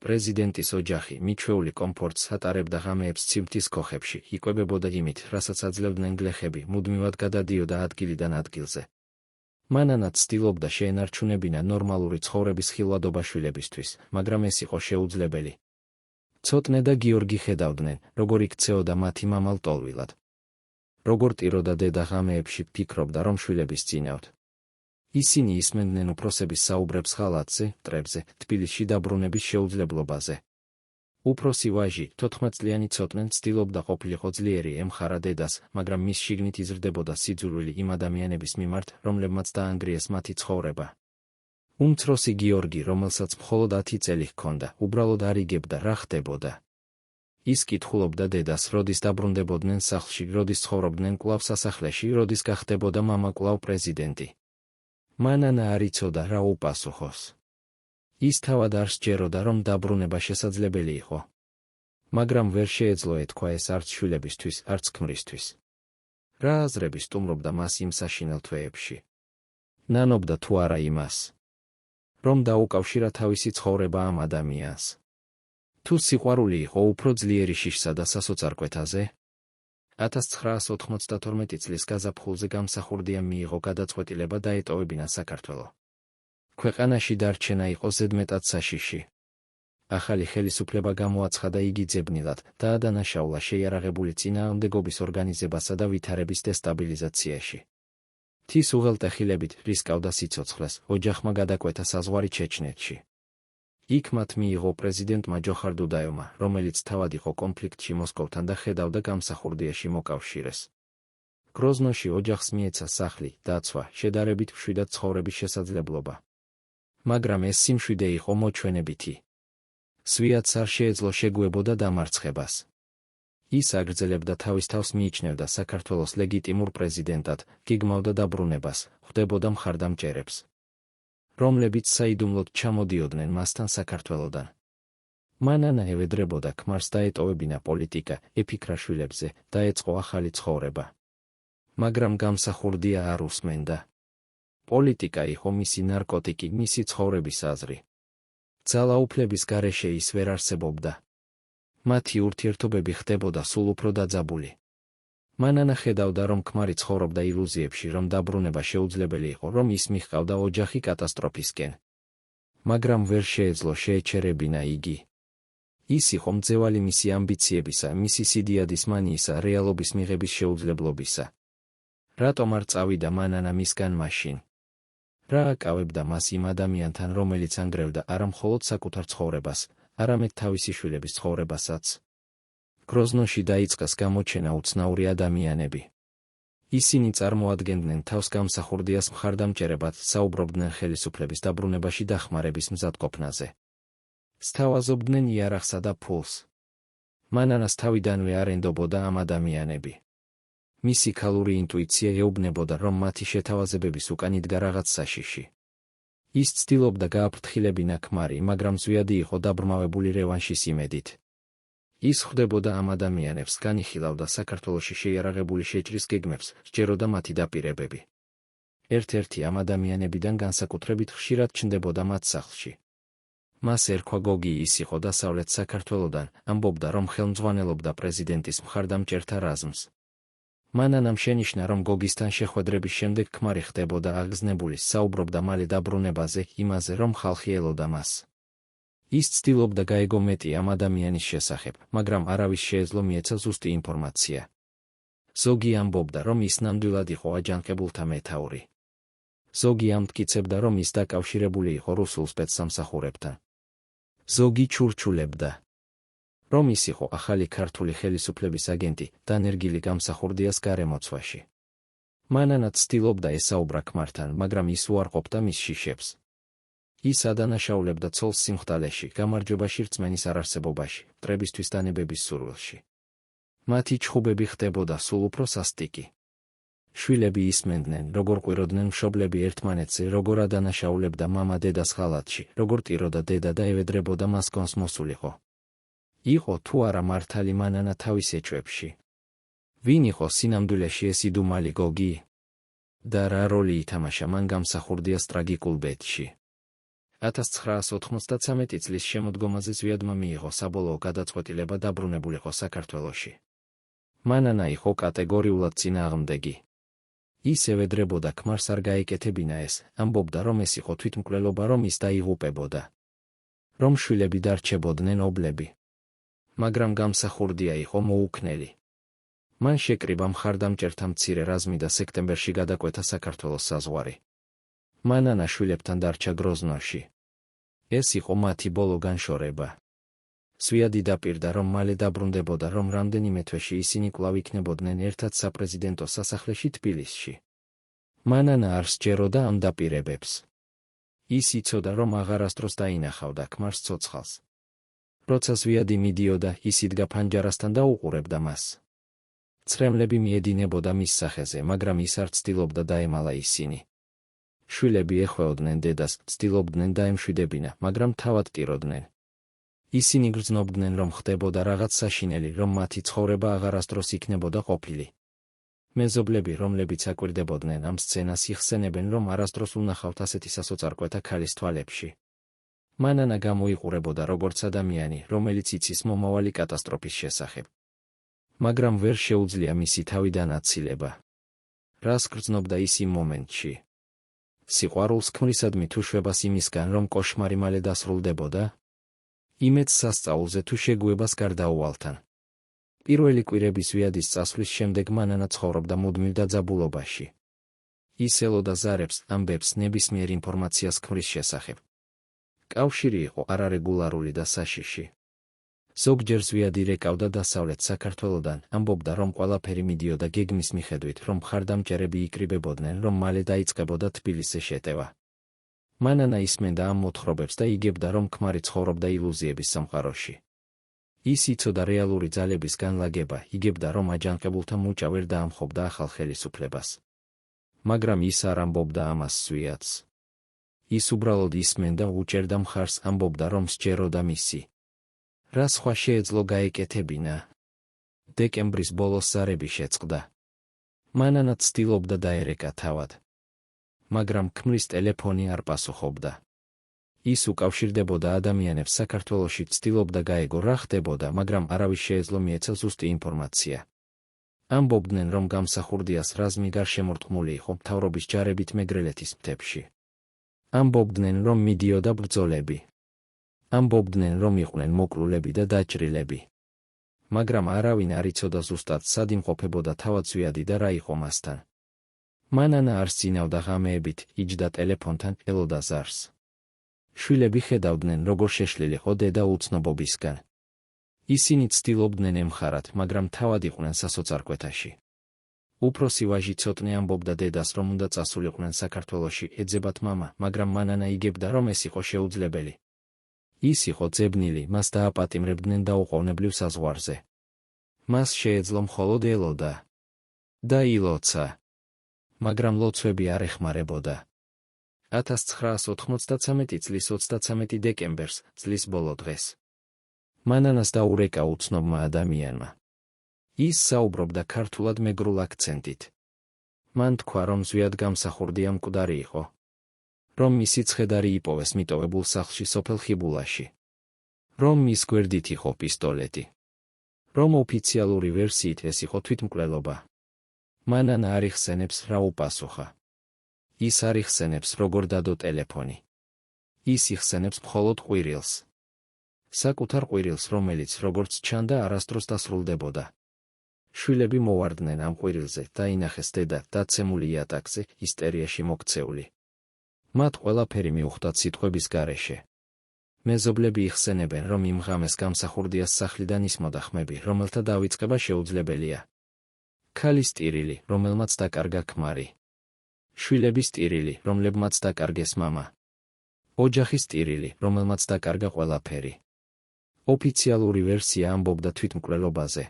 A: პრეზიდენტის ოჯახი მიჩვეული კომფორტს ატარებდა ღამეებს ციმთის ქოხებში, იკვებებოდა იმით, რასაც აძლევდნენ გლეხები, მუდმივად გადადიოდა ადგილიდან ადგილზე. მანანა ცდილობდა შეენარჩუნებინა ნორმალური ცხოვრების ხილვადობა შვილებისთვის, მაგრამ ეს იყო შეუძლებელი. ცოტნე და გიორგი ხედავდნენ, როგორ იქცეოდა მათი მამა ლტოლვილად. როგორ ტიროდა დედა ღამეებში, ფიქრობდა, რომ შვილების წინავთ. ისინი ისმენდნენ უფროსების საუბრებს ღალატზე, მტრებზე, თბილისში დაბრუნების შეუძლებლობაზე. უფროსი ვაჟი, 14 წლიანი ცოტნე ცდილობდა ყოფილიყო ძლიერი ემხარა დედას, მაგრამ მის შიგნით იზრდებოდა სიძულვილი იმ ადამიანების მიმართ, რომლებმაც დაანგრიეს მათი ცხოვრება. უმცროსი გიორგი, რომელსაც მხოლოდ 10 წელი ჰქონდა, უბრალოდ არ იგებდა რა ხდებოდა. ის კითხულობდა დედას, როდის დაბრუნდებოდნენ სახლში, როდის ცხოვრობდნენ კვლავ სასახლეში, როდის გახდებოდა მამა კვლავ პრეზიდენტი. მანანა არ იცოდა რა უპასუხოს. ის თავად არ სჯეროდა, რომ დაბრუნება შესაძლებელი იყო. მაგრამ ვერ შეეძლო ეთქვა ეს არც შვილებისთვის, არც ქმრისთვის. რა აზრები სტუმრობდა მას იმ საშინელ თვეებში? ნანობდა თუ არა იმას, რომ დაუკავშირა თავისი ცხოვრება ამ ადამიანს. თუ სიყვარული იყო უფრო ძლიერი შიშსა და სასოწარკვეთაზე? 1992 წლის გაზაფხულზე გამსახურდიამ მიიღო გადაწყვეტილება დაეტოვებინა საქართველო. ქვეყანაში დარჩენა იყო ზედმეტად საშიში. ახალი ხელისუფლება გამოაცხადა იგი ძებნილად, დაადანაშაულა შეიარაღებული წინააღმდეგობის ორგანიზებასა და ვითარების დესტაბილიზაციაში. მთის უღელტეხილებით რისკავდა სიცოცხლეს, ოჯახმა გადაკვეთა საზღვარი ჩეჩნეთში. იქ მათ მიიღო პრეზიდენტმა ჯოხარ დუდაევმა, რომელიც თავად იყო კონფლიქტში მოსკოვთან და ხედავდა გამსახურდიაში მოკავშირეს. გროზნოში ოჯახს მიეცა სახლი, დაცვა, შედარებით მშვიდად ცხოვრების შესაძლებლობა. მაგრამ ეს სიმშვიდე იყო მოჩვენებითი. სვიათს არ შეეძლო შეგუებოდა დამარცხებას. ის აგრძელებდა თავის თავს მიიჩნევდა საქართველოს ლეგიტიმურ პრეზიდენტად, გიგმავდა დაბრუნებას, ხვდებოდა მხარდამჭერებს, რომლებიც საიდუმლოდ ჩამოდიოდნენ მასთან საქართველოდან. მანანა ევედრებოდა ქმარს დაეტოვებინა პოლიტიკა, ეფიქრა შვილებზე, დაეწყო ახალი ცხოვრება. მაგრამ გამსახურდია არ უსმენდა. პოლიტიკა იყო მისი ნარკოტიკი, მისი ცხოვრების აზრი. ძალაუფლების გარეშე ის ვერ არსებობდა. მათი ურთიერთობები ხდებოდა სულ უფრო დაძაბული. მანანა ხედავდა, რომ ქმარი ცხოვრობდა ილუზიებში, რომ დაბრუნება შეუძლებელი იყო, რომ ის მიჰყავდა ოჯახი კატასტროფისკენ. მაგრამ ვერ შეეძლო შეეჩერებინა იგი. ის იყო მძევალი მისი ამბიციებისა, მისი სიდიადის მანიისა, რეალობის მიღების შეუძლებლობისა. რატომ არ წავიდა მანანა მისგან მაშინ? რა აკავებდა მას იმ ადამიანთან, რომელიც ანგრევდა არა მხოლოდ საკუთარ ცხოვრებას, არამედ თავისი შვილების ცხოვრებასაც? გროზნოში დაიწყეს გამოჩენა უცნაური ადამიანები. ისინი წარმოადგენდნენ თავს გამსახურდიას მხარდამჭერებად, საუბრობდნენ ხელისუფლების დაბრუნებაში დახმარების მზადყოფნაზე. სთავაზობდნენ იარაღსა და ფულს. მანანას თავიდანვე არ ენდობოდა ამ ადამიანები. მისი ქალური ინტუიცია ეუბნებოდა, რომ მათი შეთავაზებების უკან იდგა რაღაც საშიში. ის ცდილობდა გააფრთხილებინა ქმარი, მაგრამ ზვიადი იყო დაბრმავებული რევანშის იმედით. ის ხვდებოდა ამ ადამიანებს, განიხილავდა საქართველოში შეიარაღებული შეჭრის გეგმებს, სჯეროდა მათი დაპირებები. ერთ-ერთი ამ ადამიანებიდან განსაკუთრებით ხშირად ჩნდებოდა მათ სახლში. მას ერქვა გოგი, ის იყო დასავლეთ საქართველოდან, ამბობდა, რომ ხელმძღვანელობდა პრეზიდენტის მხარდამჭერთა რაზმს. მანანამ შენიშნა, რომ გოგისთან შეხვედრების შემდეგ ქმარი ხდებოდა აგზნებული, საუბრობდა მალე დაბრუნებაზე, იმაზე, რომ ხალხი ელოდა მას. ის ცდილობდა გაეგო მეტი ამ ადამიანის შესახებ, მაგრამ არავის შეეძლო მიეცა ზუსტი ინფორმაცია. ზოგი ამბობდა, რომ ის ნამდვილად იყო აჯანყებულთა მეთაური. ზოგი ამტკიცებდა, რომ ის დაკავშირებული იყო რუსულ სპეცსამსახურებთან. ზოგი ჩურჩულებდა, რომ ის იყო ახალი ქართული ხელისუფლების აგენტი, დანერგილი გამსახურდიას გარემოცვაში. მანანა ცდილობდა ესაუბრა ქმართან, მაგრამ ის უარყოფდა მის შიშებს. ის ადანაშაულებდა ცოლს სიმხდალეში, გამარჯვებაში რწმენის არარსებობაში, მტრებისთვის დანებების სურვილში. მათი ჩხუბები ხდებოდა სულ უფრო სასტიკი. შვილები ისმენდნენ, როგორ ყვიროდნენ მშობლები ერთმანეთზე, როგორ ადანაშაულებდა მამა დედას ღალატში, როგორ ტიროდა დედა და ევედრებოდა მას გონს მოსულიყო. იყო თუ არა მართალი მანანა თავის ეჭვებში? ვინ იყო სინამდვილეში ეს იდუმალი გოგი? და რა როლი ითამაშა მან გამსახურდიას ტრაგიკულ ბედში? 1993 წლის შემოდგომაზე ზვიადმა მიიღო საბოლოო გადაწყვეტილება დაბრუნებულიყო საქართველოში. მანანა იყო კატეგორიულად წინააღმდეგი. ის ევედრებოდა ქმარს არ გაეკეთებინა ეს, ამბობდა, რომ ეს იყო თვითმკვლელობა, რომ ის დაიღუპებოდა. რომ შვილები დარჩებოდნენ ობლები. მაგრამ გამსახურდია იყო მოუქნელი. მან შეკრიბა მხარდამჭერთა მცირე რაზმი და სექტემბერში გადაკვეთა საქართველოს საზღვარი. მანანა შვილებთან დარჩა გროზნოში. ეს იყო მათი ბოლო განშორება. სვიადი დაპირდა, რომ მალე დაბრუნდებოდა, რომ რამდენიმე თვეში ისინი კვლავ იქნებოდნენ ერთად საპრეზიდენტო სასახლეში თბილისში. მანანა არ სჯეროდა ამ დაპირებებს. ის იცოდა, რომ აღარასდროს დაინახავდა ქმარს ცოცხალს. როცა სვიადი მიდიოდა, ის იდგა ფანჯარასთან და უყურებდა მას. ცრემლები მიედინებოდა მის სახეზე, მაგრამ ის არ ცდილობდა დაემალა ისინი. შვილები ეხვეოდნენ დედას, ცდილობდნენ დაემშვიდებინა, მაგრამ თავად ტიროდნენ. ისინი გრძნობდნენ, რომ ხდებოდა რაღაც საშინელი, რომ მათი ცხოვრება აღარასდროს იქნებოდა ყოფილი. მეზობლები, რომლებიც აკვირდებოდნენ ამ სცენას, იხსენებენ, რომ არასდროს უნახავთ ასეთი სასოწარკვეთა ქალის თვალებში. მანანა გამოიყურებოდა როგორც ადამიანი, რომელიც იცის მომავალი კატასტროფის შესახებ. მაგრამ ვერ შეუძლია მისი თავიდან აცილება. რას გრძნობდა ის იმ მომენტში? სიყვარულს, ქმრისადმი თუ შვებას იმისგან, რომ კოშმარი მალე დასრულდებოდა? იმედს სასწაულზე თუ შეგუებას გარდაუვალთან. პირველი კვირების ვიადის წასვლის შემდეგ მანანა ცხოვრობდა მუდმივ დაძაბულობაში. ის ელოდა ზარებს, ამბებს, ნებისმიერ ინფორმაციას ქმრის შესახებ. კავშირი იყო არარეგულარული და საშიში. ზოგჯერ ზვიადი რეკავდა დასავლეთ საქართველოდან, ამბობდა, რომ ყველაფერი მიდიოდა გეგმის მიხედვით, რომ მხარდამჭერები იკრიბებოდნენ, რომ მალე დაიწყებოდა თბილისზე შეტევა. მანანა ისმენდა ამ მოთხრობებს და იგებდა, რომ ქმარი ცხოვრობდა ილუზიების სამყაროში. ის იცოდა რეალური ძალების განლაგება, იგებდა, რომ აჯანყებულთა მუჭა ვერ დაამხობდა ახალ ხელისუფლებას. მაგრამ ის არ ამბობდა ამას ზვიადს. ის უბრალოდ ისმენდა, უჭერდა მხარს, ამბობდა, რომ სჯეროდა მისი. რა სხვა შეეძლო გაეკეთებინა? დეკემბრის ბოლოს ზარები შეწყდა. მანანა ცდილობდა დაერეკა თავად. მაგრამ ქმრის ტელეფონი არ პასუხობდა. ის უკავშირდებოდა ადამიანებს საქართველოში, ცდილობდა გაეგო რა ხდებოდა, მაგრამ არავის შეეძლო მიეცა ზუსტი ინფორმაცია. ამბობდნენ, რომ გამსახურდიას რაზმი გარშემორტყმული იყო მთავრობის ჯარებით მეგრელეთის მთებში. ამბობდნენ, რომ მიდიოდა ბრძოლები. ამბობდნენ, რომ იყვნენ მოკლულები და დაჭრილები. მაგრამ არავინ არ იცოდა ზუსტად, სად იმყოფებოდა თავად ზვიადი და რა იყო მასთან. მანანა არ სცინავდა ღამეებით, იჯდა ტელეფონთან, ელოდა ზარს. შვილები ხედავდნენ, როგორ შეშლილიყო დედა უცნობობისგან. ისინი ცდილობდნენ ემხარათ, მაგრამ თავად იყვნენ სასოწარკვეთაში. უფროსი ვაჟი ცოტნე ამბობდა დედას, რომ უნდა წასულიყვნენ საქართველოში, ეძებათ მამა, მაგრამ მანანა იგებდა, რომ ეს იყო შეუძლებელი. ის იყო ძებნილი, მას დააპატიმრებდნენ დაუყოვნებლივ საზღვარზე. მას შეეძლო მხოლოდ ელოდა. და ილოცა. მაგრამ ლოცვები არ ეხმარებოდა. 1993 წლის 33 დეკემბერს, წლის ბოლო დღეს. მანანას დაურეკა უცნობმა ადამიანმა. ის საუბრობდა ქართულად მეგრულ აქცენტით. მან თქვა, რომ ზვიად გამსახურდია მკვდარი იყო. რომ მისი ცხედარი იპოვეს მიტოვებულ სახლში სოფელ ხიბულაში. რომ მის გვერდით იყო პისტოლეტი. რომ ოფიციალური ვერსიით ეს იყო თვითმკვლელობა. მანანა არ იხსენებს, რა უპასუხა. ის არ იხსენებს, როგორ დადო ტელეფონი. ის იხსენებს მხოლოდ ყვირილს. საკუთარ ყვირილს, რომელიც, როგორც ჩანდა, არასდროს დასრულდებოდა. შვილები მოვარდნენ ამ ყვირილზე, დაინახეს დედა, დაცემული იატაკზე, ისტერიაში მოქცეული. მათ ყველაფერი მიუხვდათ სიტყვების გარეშე. მეზობლები იხსენებენ, რომ იმ ღამეს გამსახურდიას სახლიდან ისმოდა ხმები, რომელთა დავიწყება შეუძლებელია. ქალის ტირილი, რომელმაც დაკარგა ქმარი. შვილების ტირილი, რომლებმაც დაკარგეს მამა. ოჯახის ტირილი, რომელმაც დაკარგა ყველაფერი. ოფიციალური ვერსია ამბობდა თვითმკვლელობაზე.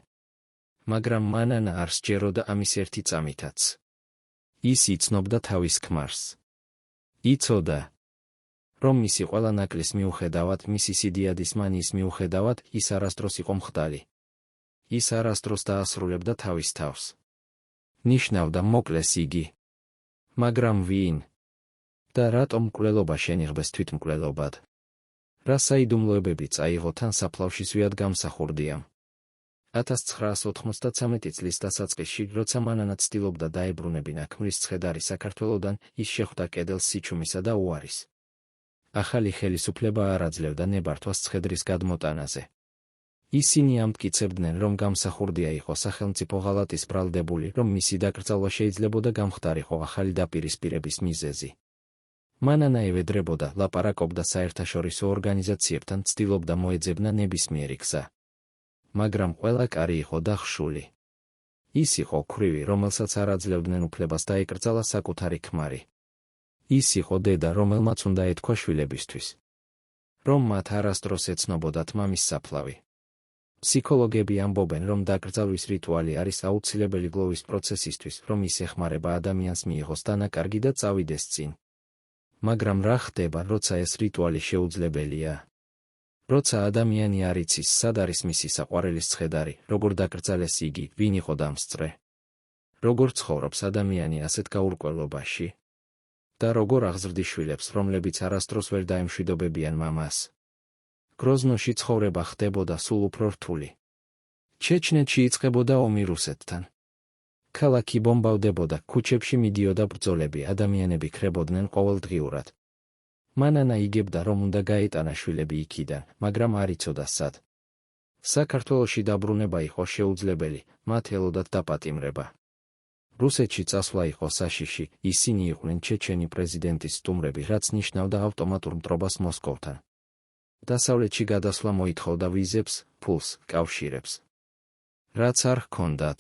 A: მაგრამ მანანა არ სჯეროდა ამის ერთი წამითაც. ის იცნობდა თავის ქმარს. იცოდა, რომ მისი ყველა ნაკლის მიუხედავად, მისი სიდიადის მანიის მიუხედავად, ის არასდროს იყო მხდალი. ის არასდროს დაასრულებდა თავის თავს. ნიშნავდა მოკლეს იგი. მაგრამ ვინ? და რატომ მკვლელობა შენიღბეს თვითმკვლელობად? რა საიდუმლოებები წაიღო თან საფლავში ზვიად გამსახურდიამ? 1993 წლის დასაწყისში, როცა მანანა ცდილობდა დაებრუნებინა ქმრის ცხედარი საქართველოდან, ის შეხვდა კედელს სიჩუმისა და უარის. ახალი ხელისუფლება არ აძლევდა ნებართვას ცხედრის გადმოტანაზე. ისინი ამტკიცებდნენ, რომ გამსახურდია იყო სახელმწიფო ღალატის ბრალდებული, რომ მისი დაკრძალვა შეიძლებოდა გამხდარიყო ახალი დაპირისპირების მიზეზი. მანანა ევედრებოდა, ლაპარაკობდა საერთაშორისო ორგანიზაციებთან, ცდილობდა მოეძებნა ნებისმიერი გზა. მაგრამ ყველა კარი იყო დახშული. ის იყო ქვრივი, რომელსაც არ აძლევდნენ უფლებას დაეკრძალა საკუთარი ქმარი. ის იყო დედა, რომელმაც უნდა ეთქვა შვილებისთვის, რომ მათ არასდროს ეცნობოდათ მამის საფლავი. ფსიქოლოგები ამბობენ, რომ დაკრძალვის რიტუალი არის აუცილებელი გლოვის პროცესისთვის, რომ ის ეხმარება ადამიანს მიიღოს დანაკარგი და წავიდეს წინ. მაგრამ რა ხდება, როცა ეს რიტუალი შეუძლებელია? როცა ადამიანი არ იცის, სად არის მისი საყვარელის ცხედარი, როგორ დაკრძალეს იგი, ვინ იყო დამსწრე? როგორ ცხოვრობს ადამიანი ასეთ გაურკვევლობაში? და როგორ აღზრდის შვილებს, რომლებიც არასდროს ვერ დაემშვიდობებიან მამას? გროზნოში ცხოვრება ხდებოდა სულ უფრო რთული. ჩეჩნეთში იწყებოდა ომი რუსეთთან. ქალაქი ბომბავდებოდა, ქუჩებში მიდიოდა ბრძოლები, ადამიანები ქრებოდნენ ყოველდღიურად. მანანა იგებდა, რომ უნდა გაეტანა შვილები იქიდან, მაგრამ არ იცოდა სად. საქართველოში დაბრუნება იყო შეუძლებელი, მათ ელოდათ დაპატიმრება. რუსეთში წასვლა იყო საშიში, ისინი იყვნენ ჩეჩენი პრეზიდენტის სტუმრები, რაც ნიშნავდა ავტომატურ მტრობას მოსკოვთან. დასავლეთში გადასვლა მოითხოვდა ვიზებს, ფულს, კავშირებს. რაც არ ჰქონდათ.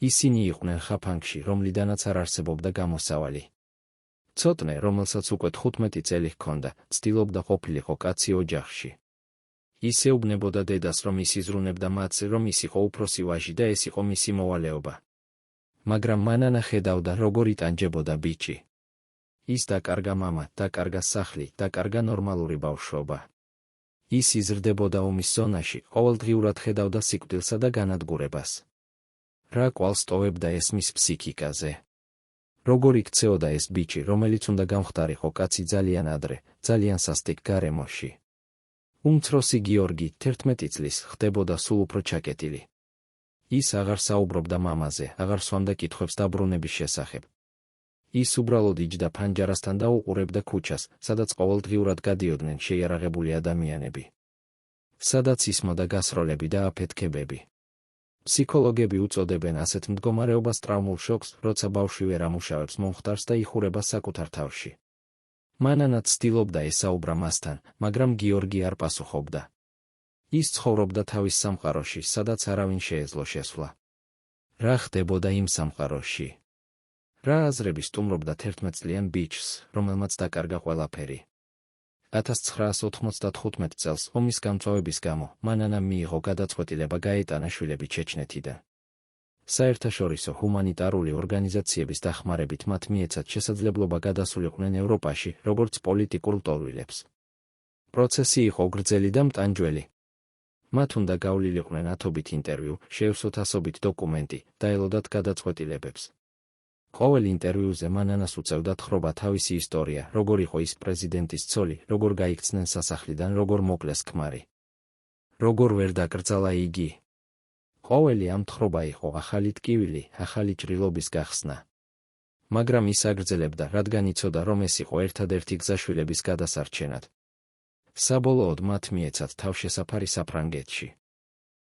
A: ისინი იყვნენ ხაფანგში, რომლიდანაც არ არსებობდა გამოსავალი. ცოტნე, რომელსაც უკვე 15 წელი ჰქონდა, ცდილობდა ყოფილიყო კაცი ოჯახში. ის ეუბნებოდა დედას, რომ ის იზრუნებდა მათზე, რომ ის იყო უფროსი ვაჟი და ეს იყო მისი მოვალეობა. მაგრამ მანანა ხედავდა, როგორ იტანჯებოდა ბიჭი. ის დაკარგა მამა, დაკარგა სახლი, დაკარგა ნორმალური ბავშვობა. ის იზრდებოდა ომის ზონაში, ყოველდღიურად ხედავდა სიკვდილსა და განადგურებას. რა კვალს ტოვებდა ეს მის ფსიქიკაზე? როგორ იქცეოდა ეს ბიჭი, რომელიც უნდა გამხდარიყო კაცი ძალიან ადრე, ძალიან სასტიკ გარემოში? უმცროსი გიორგი, 11 წლის, ხდებოდა სულ უფრო ჩაკეტილი. ის აღარ საუბრობდა მამაზე, აღარ სვამდა კითხვებს დაბრუნების შესახებ. ის უბრალოდ იჯდა ფანჯარასთან და უყურებდა ქუჩას, სადაც ყოველდღიურად გადიოდნენ შეიარაღებული ადამიანები. სადაც ისმოდა გასროლები და აფეთქებები. ფსიქოლოგები უწოდებენ ასეთ მდგომარეობას ტრავმულ შოკს, როცა ბავშვი ვერ ამუშავებს მომხდარს და იხურება საკუთარ თავში. მანანა ცდილობდა ესაუბრა მასთან, მაგრამ გიორგი არ პასუხობდა. ის ცხოვრობდა თავის სამყაროში, სადაც არავინ შეეძლო შესვლა. რა ხდებოდა იმ სამყაროში? რა აზრები სტუმრობდა 11 წლიან ბიჭს, რომელმაც დაკარგა ყველაფერი? 1995 წელს, ომის გამწვავების გამო, მანანამ მიიღო გადაწყვეტილება გაეტანა შვილები ჩეჩნეთიდან. საერთაშორისო ჰუმანიტარული ორგანიზაციების დახმარებით მათ მიეცათ შესაძლებლობა გადასულიყვნენ ევროპაში, როგორც პოლიტიკურ ლტოლვილებს. პროცესი იყო გრძელი და მტანჯველი. მათ უნდა გავლილიყვნენ ათობით ინტერვიუ, შეევსოთ ასობით დოკუმენტი, დაელოდათ გადაწყვეტილებებს. ყოველ ინტერვიუზე მანანას უწევდა თხრობა თავისი ისტორია, როგორ იყო ის პრეზიდენტის ცოლი, როგორ გაიქცნენ სასახლიდან, როგორ მოკლეს ქმარი. როგორ ვერ დაკრძალა იგი. ყოველი ამ თხრობა იყო ახალი ტკივილი, ახალი ჭრილობის გახსნა. მაგრამ ის აგრძელებდა, რადგან იცოდა, რომ ეს იყო ერთადერთი გზა შვილების გადასარჩენად. საბოლოოდ მათ მიეცათ თავშესაფარი საფრანგეთში.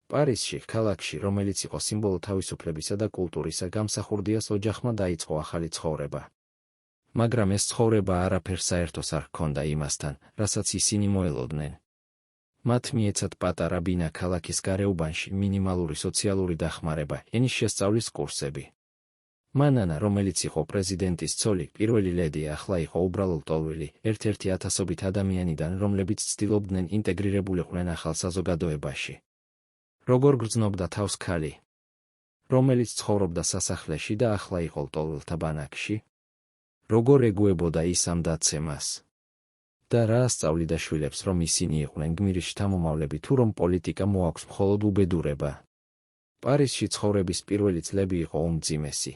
A: პარიზში, ქალაქში, რომელიც იყო სიმბოლო თავისუფლებისა და კულტურისა, გამსახურდიას ოჯახმა დაიწყო ახალი ცხოვრება. მაგრამ ეს ცხოვრება არაფერს საერთოს არ ჰქონდა იმასთან, რასაც ისინი მოელოდნენ. მათ მიეცათ პატარა ბინა ქალაქის გარეუბანში, მინიმალური სოციალური დახმარება, ენის შესწავლის კურსები. მანანა, რომელიც იყო პრეზიდენტის ცოლი, პირველი ლედი, ახლა იყო უბრალო ლტოლვილი, ერთ-ერთი ათასობით ადამიანიდან, რომლებიც ცდილობდნენ ინტეგრირებულიყვნენ ახალ საზოგადოებაში. როგორ გრძნობდა თავს ქალი, რომელიც ცხოვრობდა სასახლეში და ახლა იყო ლტოლვილთა ბანაკში? როგორ ეგუებოდა ის ამ დაცემას? და რა ასწავლიდა შვილებს, რომ ისინი იყვნენ გმირის შთამომავლები თუ რომ პოლიტიკა მოაქვს მხოლოდ უბედურება? პარიზში ცხოვრების პირველი წლები იყო უმძიმესი.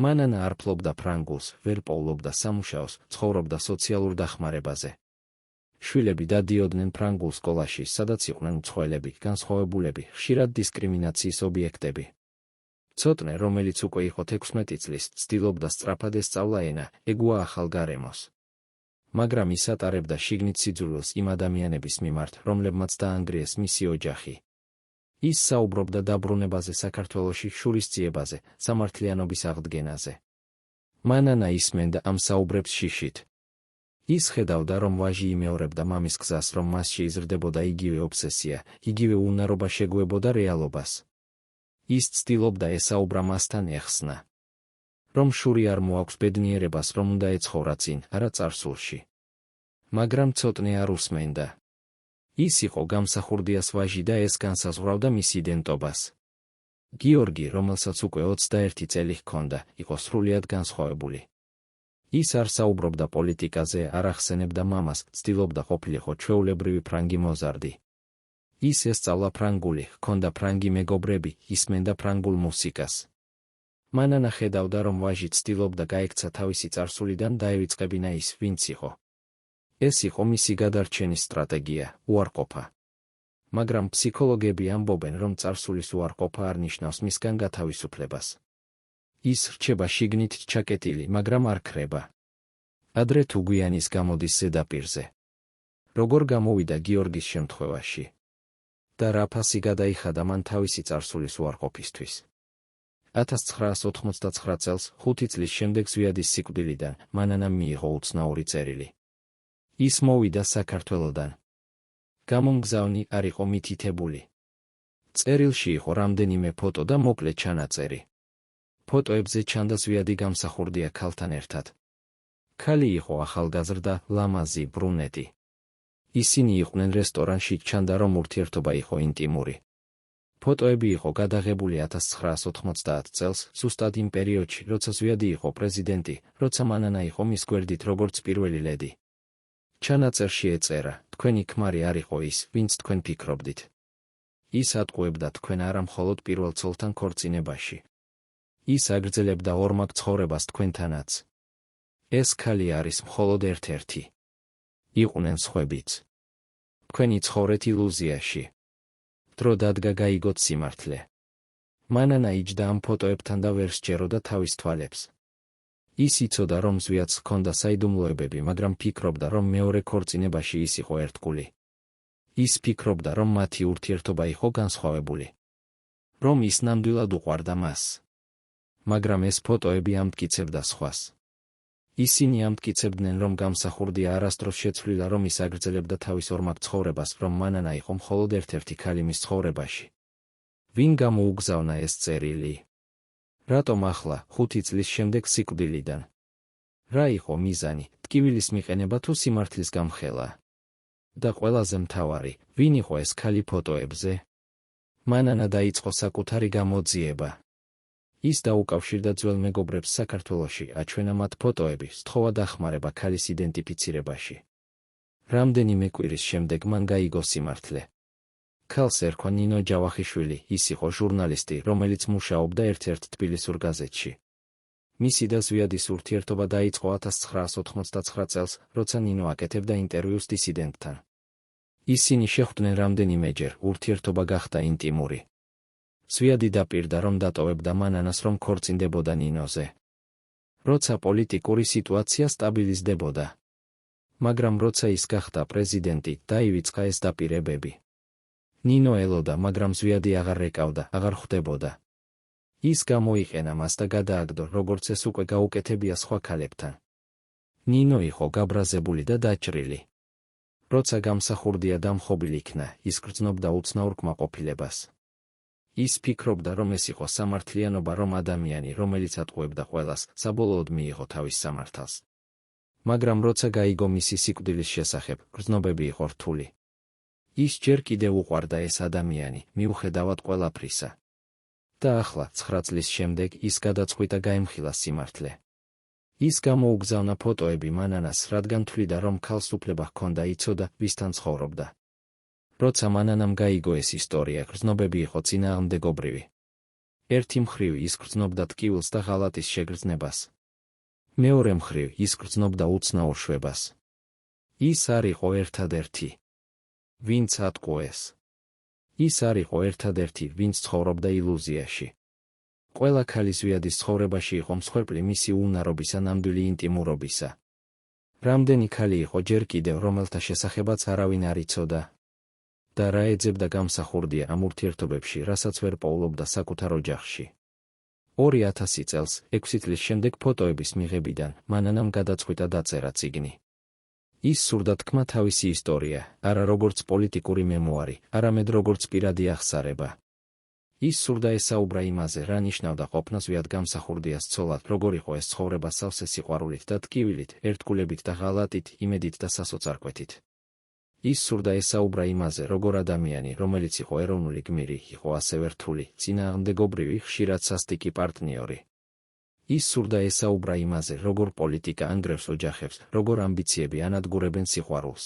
A: მანანა არ ფლობდა ფრანგულს, ვერ პოულობდა სამუშაოს, ცხოვრობდა სოციალურ დახმარებაზე. შვილები დადიოდნენ ფრანგულ სკოლაში, სადაც იყვნენ მცველები, განსხვავებულები, ხშირად დისკრიმინაციის ობიექტები. ცოტნე, რომელიც უკვე იყო 16 წლის, ცდილობდა სწრაფად ესწავლა ენა, ეგუა ახალ გარემოს. მაგრამ ის ატარებდა შიგნით სიძულვილს იმ ადამიანების მიმართ, რომლებმაც დაანგრიეს მისი ოჯახი. ის საუბრობდა დაბრუნებაზე საქართველოში, შურისძიებაზე, სამართლიანობის აღდგენაზე. მანანა ისმენდა ამ საუბრებს შიშით. ის ხედავდა, რომ ვაჟი იმეორებდა მამის გზას, რომ მასში იზრდებოდა იგივე ობსესია, იგივე უნარობა შეგუებოდა რეალობას. ის ცდილობდა ესაუბრა მასთან ეხსნა. რომ შური არ მოაქვს ბედნიერებას, რომ უნდა ეცხოვრა წინ, არა წარსულში. მაგრამ ცოტნე არ უსმენდა. ის იყო გამსახურდიას ვაჟი და ეს განსაზღვრავდა მის იდენტობას. გიორგი, რომელსაც უკვე 21 წელი ჰქონდა, იყო სრულიად განსხვავებული. ის არ საუბრობდა პოლიტიკაზე, არ ახსენებდა მამას, ცდილობდა ყოფილიყო ჩვეულებრივი ფრანგი მოზარდი. ის ესწავლა ფრანგული, ჰქონდა ფრანგი მეგობრები, ისმენდა ფრანგულ მუსიკას. მანანა ხედავდა, რომ ვაჟი ცდილობდა გაექცა თავისი წარსულიდან და დაევიწყებინა ის, ვინც იყო. ეს იყო მისი გადარჩენის სტრატეგია, უარყოფა. მაგრამ ფსიქოლოგები ამბობენ, რომ წარსულის უარყოფა არ ნიშნავს მისგან გათავისუფლებას. ის რჩება შიგნით ჩაკეტილი, მაგრამ არ ქრება. ადრე თუ გვიანის გამოდის ზედაპირზე. როგორ გამოვიდა გიორგის შემთხვევაში? და რა ფასი გადაიხადა მან თავისი წარსულის უარყოფისთვის? 1989 წელს, 5 წლის შემდეგ ზვიადის სიკვდილიდან, მანანამ მიიღო უცნაური წერილი. ის მოვიდა საქართველოდან. გამომგზავნი არ იყო მითითებული. წერილში იყო რამდენიმე ფოტო და მოკლე ჩანაწერი. ფოტოებზე ჩანდა ზვიადი გამსახურდია ქალთან ერთად. ქალი იყო ახალგაზრდა, ლამაზი, ბრუნეტი. ისინი იყვნენ რესტორანში, ჩანდა რომ ურთიერთობა იყო ინტიმური. ფოტოები იყო გადაღებული 1990 წელს, ზუსტად იმ პერიოდში, როცა ზვიადი იყო პრეზიდენტი, როცა მანანა იყო მის გვერდით როგორც პირველი ლედი. ჩანაწერში ეწერა, თქვენი ქმარი არ იყო ის, ვინც თქვენ ფიქრობდით. ის ატყუებდა თქვენ არა მხოლოდ პირველ ცოლთან ქორწინებაში. ის აგრძელებდა ორმაგ ცხოვრებას თქვენთანაც. ეს ქალი არის მხოლოდ ერთ-ერთი. იყვნენ სხვებიც. თქვენი ცხოვრეთ ილუზიაში. დრო დადგა გაიგოთ სიმართლე. მანანა იჯდა ამ ფოტოებთან და ვერ სჯეროდა თავის თვალებს. ის იცოდა, რომ ზვიადს ჰქონდა საიდუმლოებები, მაგრამ ფიქრობდა, რომ მეორე ქორწინებაში ის იყო ერთგული. ის ფიქრობდა, რომ მათი ურთიერთობა იყო განსხვავებული. რომ ის ნამდვილად უყვარდა მას. მაგრამ ეს ფოტოები ამტკიცებდა სხვას. ისინი ამტკიცებდნენ, რომ გამსახურდია არასდროს შეცვლილა, რომ ის აგრძელებდა თავის ორმაგ ცხოვრებას, რომ მანანა იყო მხოლოდ ერთ-ერთი ქალი მის ცხოვრებაში. ვინ გამოუგზავნა ეს წერილი? რატომ ახლა, 5 წლის შემდეგ სიკვდილიდან? რა იყო მიზანი, ტკივილის მიყენება თუ სიმართლის გამხელა? და ყველაზე მთავარი, ვინ იყო ეს ქალი ფოტოებზე? მანანა დაიწყო საკუთარი გამოძიება. ის დაუკავშირდა ძველ მეგობრებს საქართველოში, აჩვენა მათ ფოტოები, სთხოვა დახმარება ქალის იდენტიფიცირებაში. რამდენიმე კვირის შემდეგ მან გაიგო სიმართლე. ქალს ერქვა ნინო ჯავახიშვილი, ის იყო ჟურნალისტი, რომელიც მუშაობდა ერთ-ერთ თბილისურ გაზეთში. მისი და ზვიადის ურთიერთობა დაიწყო 1989 წელს, როცა ნინო აკეთებდა ინტერვიუს დისიდენტთან. ისინი შეხვდნენ რამდენიმეჯერ, ურთიერთობა გახდა ინტიმური. ზვიადი დაპირდა, რომ დატოვებდა მანანას, რომ ქორწინდებოდა ნინოზე. როცა პოლიტიკური სიტუაცია სტაბილიზდებოდა. მაგრამ როცა ის გახდა პრეზიდენტი, დაივიწყა ეს დაპირებები. ნინო ელოდა, მაგრამ ზვიადი აღარ ეკავდა, აღარ ხვდებოდა. ის გამოიყენა მას და გადააგდო, როგორც ეს უკვე გაუკეთებია სხვა ქალებთან. ნინო იყო გაბრაზებული და დაჭრილი. როცა გამსახურდია დამხობილ იქნა, ის გრძნობდა უცნაურ კმაყოფილებას. ის ფიქრობდა, რომ ეს იყო სამართლიანობა, რომ ადამიანი, რომელიც ატყუებდა ყველას, საბოლოოდ მიიღო თავის სამართალს. მაგრამ როცა გაიგო მისი სიკვდილის შესახებ, გრძნობები იყო რთული. ის ჯერ კიდევ უყვარდა ეს ადამიანი, მიუხედავად ყველაფრისა. და ახლა, 9 წლის შემდეგ, ის გადაწყვიტა გაემხილა სიმართლე. ის გამოუგზავნა ფოტოები მანანას, რადგან თვლიდა, რომ ქალს უფლება ჰქონდა იცოდა, ვისთან ცხოვრობდა. როცა მანანამ გაიგო ეს ისტორია, გრძნობები იყო წინააღმდეგობრივი. ერთი მხრივ ის გრძნობდა ტკივილს და ღალატის შეგრძნებას. მეორე მხრივ ის გრძნობდა უცნაურ შვებას. ის არ იყო ერთადერთი. ვინც ატყუეს. ის არ იყო ერთადერთი, ვინც ცხოვრობდა ილუზიაში. ყველა ქალი ზვიადის ცხოვრებაში იყო მსხვერპლი მისი უნარობისა, ნამდვილი ინტიმურობისა. რამდენი ქალი იყო ჯერ კიდევ, რომელთა შესახებაც არავინ არ იცოდა. და რა ეძებდა გამსახურდია ამ ურთიერთობებში, რასაც ვერ პოულობდა საკუთარ ოჯახში. 2000 წელს, 6 წლის შემდეგ ფოტოების მიღებიდან, მანანამ გადაწყვიტა დაწერა წიგნი. ის სურდა თქმა თავისი ისტორია, არა როგორც პოლიტიკური მემუარი, არამედ როგორც პირადი აღსარება. ის სურდა ესაუბრა იმაზე, რა ნიშნავდა ყოფნა ზვიად გამსახურდიას ცოლად, როგორ იყო ეს ცხოვრება სავსე სიყვარულით და ტკივილით, ერთგულებით და ღალატით, იმედით და სასოწარკვეთით. ის სურდა ესაუბრა იმაზე, როგორ ადამიანი, რომელიც იყო ეროვნული გმირი, იყო ასევე რთული, წინააღმდეგობრივი, ხშირად სასტიკი პარტნიორი. ის სურდა ესაუბრა იმაზე, როგორ პოლიტიკა ანგრევს ოჯახებს, როგორ ამბიციები ანადგურებენ სიყვარულს.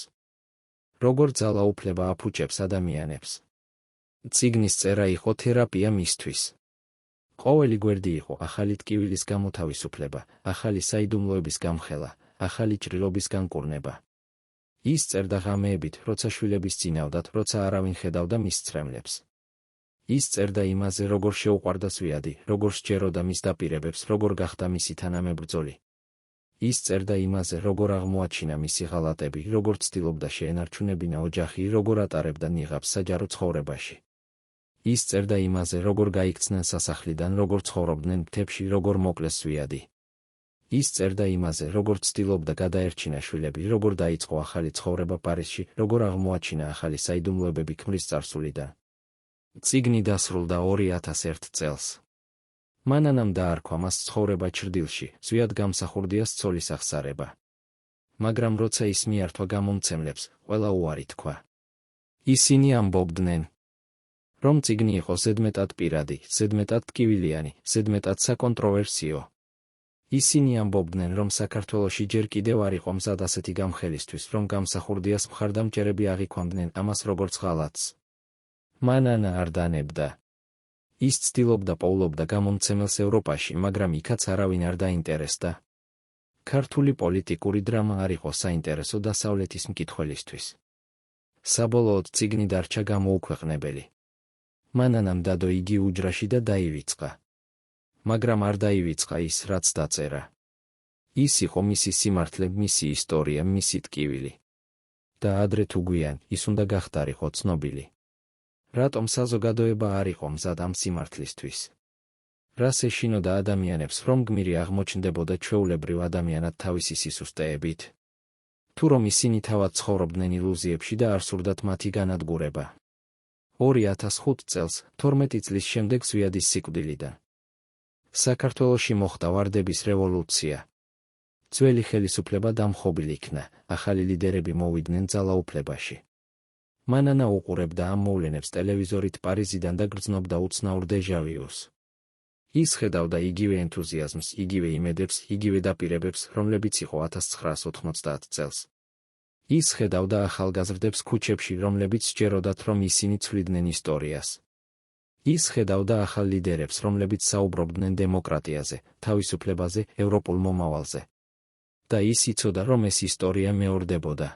A: როგორ ძალაუფლება აფუჭებს ადამიანებს. წიგნის წერა იყო თერაპია მისთვის. ყოველი გვერდი იყო ახალი ტკივილის გამოთავისუფლება, ახალი საიდუმლოების გამხელა, ახალი ჭრილობის განკურნება. ის წერდა ღამეებით, როცა შვილები სწინავდათ, როცა არავინ ხედავდა მის სწრემლებს. ის წერდა იმაზე, როგორ შეუყვარდა ზვიადი, როგორ სჯეროდა მის დაპირებებს, როგორ გახდა მისი თანამებრძოლი. ის წერდა იმაზე, როგორ აღმოაჩინა მისი ღალატები, როგორ ცდილობდა შეენარჩუნებინა ოჯახი, როგორ ატარებდა ნიღაბს საჯარო ცხოვრებაში. ის წერდა იმაზე, როგორ გაიქცნენ სასახლიდან, როგორ ცხოვრობდნენ მთებში, როგორ მოკლეს ზვიადი. ის წერდა იმაზე, როგორ ცდილობდა გადაერჩინა შვილები, როგორ დაიწყო ახალი ცხოვრება პარიზში, როგორ აღმოაჩინა ახალი საიდუმლოებები ქმრის წარსულიდან. წიგნი დასრულდა 2001 წელს. მანანამ დაარქვა მას ცხოვრება ჩრდილში, ზვიად გამსახურდიას ცოლის აღსარება. მაგრამ როცა ის მიართვა გამომცემლებს, ყველა უარი თქვა. ისინი ამბობდნენ, რომ წიგნი იყო ზედმეტად პირადი, ზედმეტად ტკივილიანი, ზედმეტად საკონტროვერსიო. ისინი ამბობდნენ, რომ საქართველოში ჯერ კიდევ არ იყო მზად ასეთი გამხელისთვის, რომ გამსახურდიას მხარდამჭერები აღიქვამდნენ ამას როგორც ღალატს. მანანა არ დანებდა. ის ცდილობდა პოულობდა გამომცემელს ევროპაში, მაგრამ იქაც არავინ არ დაინტერესდა. ქართული პოლიტიკური დრამა არ იყო საინტერესო დასავლეთის მკითხველისთვის. საბოლოოდ წიგნი დარჩა გამოუქვეყნებელი. მანანამ დადო იგი უჯრაში და დაივიწყა. მაგრამ არ დაივიწყა ის, რაც დაწერა. ის იყო მისი სიმართლე, მისი ისტორია, მისი ტკივილი. და ადრე თუ გვიან, ის უნდა გახდარიყო ცნობილი. რატომ საზოგადოება არ იყო მზად ამ სიმართლისთვის? რას ეშინოდა ადამიანებს, რომ გმირი აღმოჩნდებოდა ჩვეულებრივ ადამიანად თავისი სისუსტეებით? თუ რომ ისინი თავად ცხოვრობდნენ ილუზიებში და არ სურდათ მათი განადგურება. 2005 წელს, 12 წლის შემდეგ ზვიადის სიკვდილიდან. საქართველოში მოხდა ვარდების რევოლუცია. ძველი ხელისუფლება დამხობილ იქნა, ახალი ლიდერები მოვიდნენ ძალაუფლებაში. მანანა უყურებდა ამ მოვლენებს ტელევიზორით პარიზიდან და გრძნობდა უცნაურ დეჟავიუს. ის ხედავდა იგივე ენთუზიაზმს, იგივე იმედებს, იგივე დაპირებებს, რომლებიც იყო 1990 წელს. ის ხედავდა ახალგაზრდებს ქუჩებში, რომლებიც სჯეროდათ, რომ ისინი ცვლიდნენ ისტორიას. ის ხედავდა ახალ ლიდერებს, რომლებიც საუბრობდნენ დემოკრატიაზე, თავისუფლებაზე, ევროპულ მომავალზე. და ის იცოდა, რომ ეს ისტორია მეორდებოდა.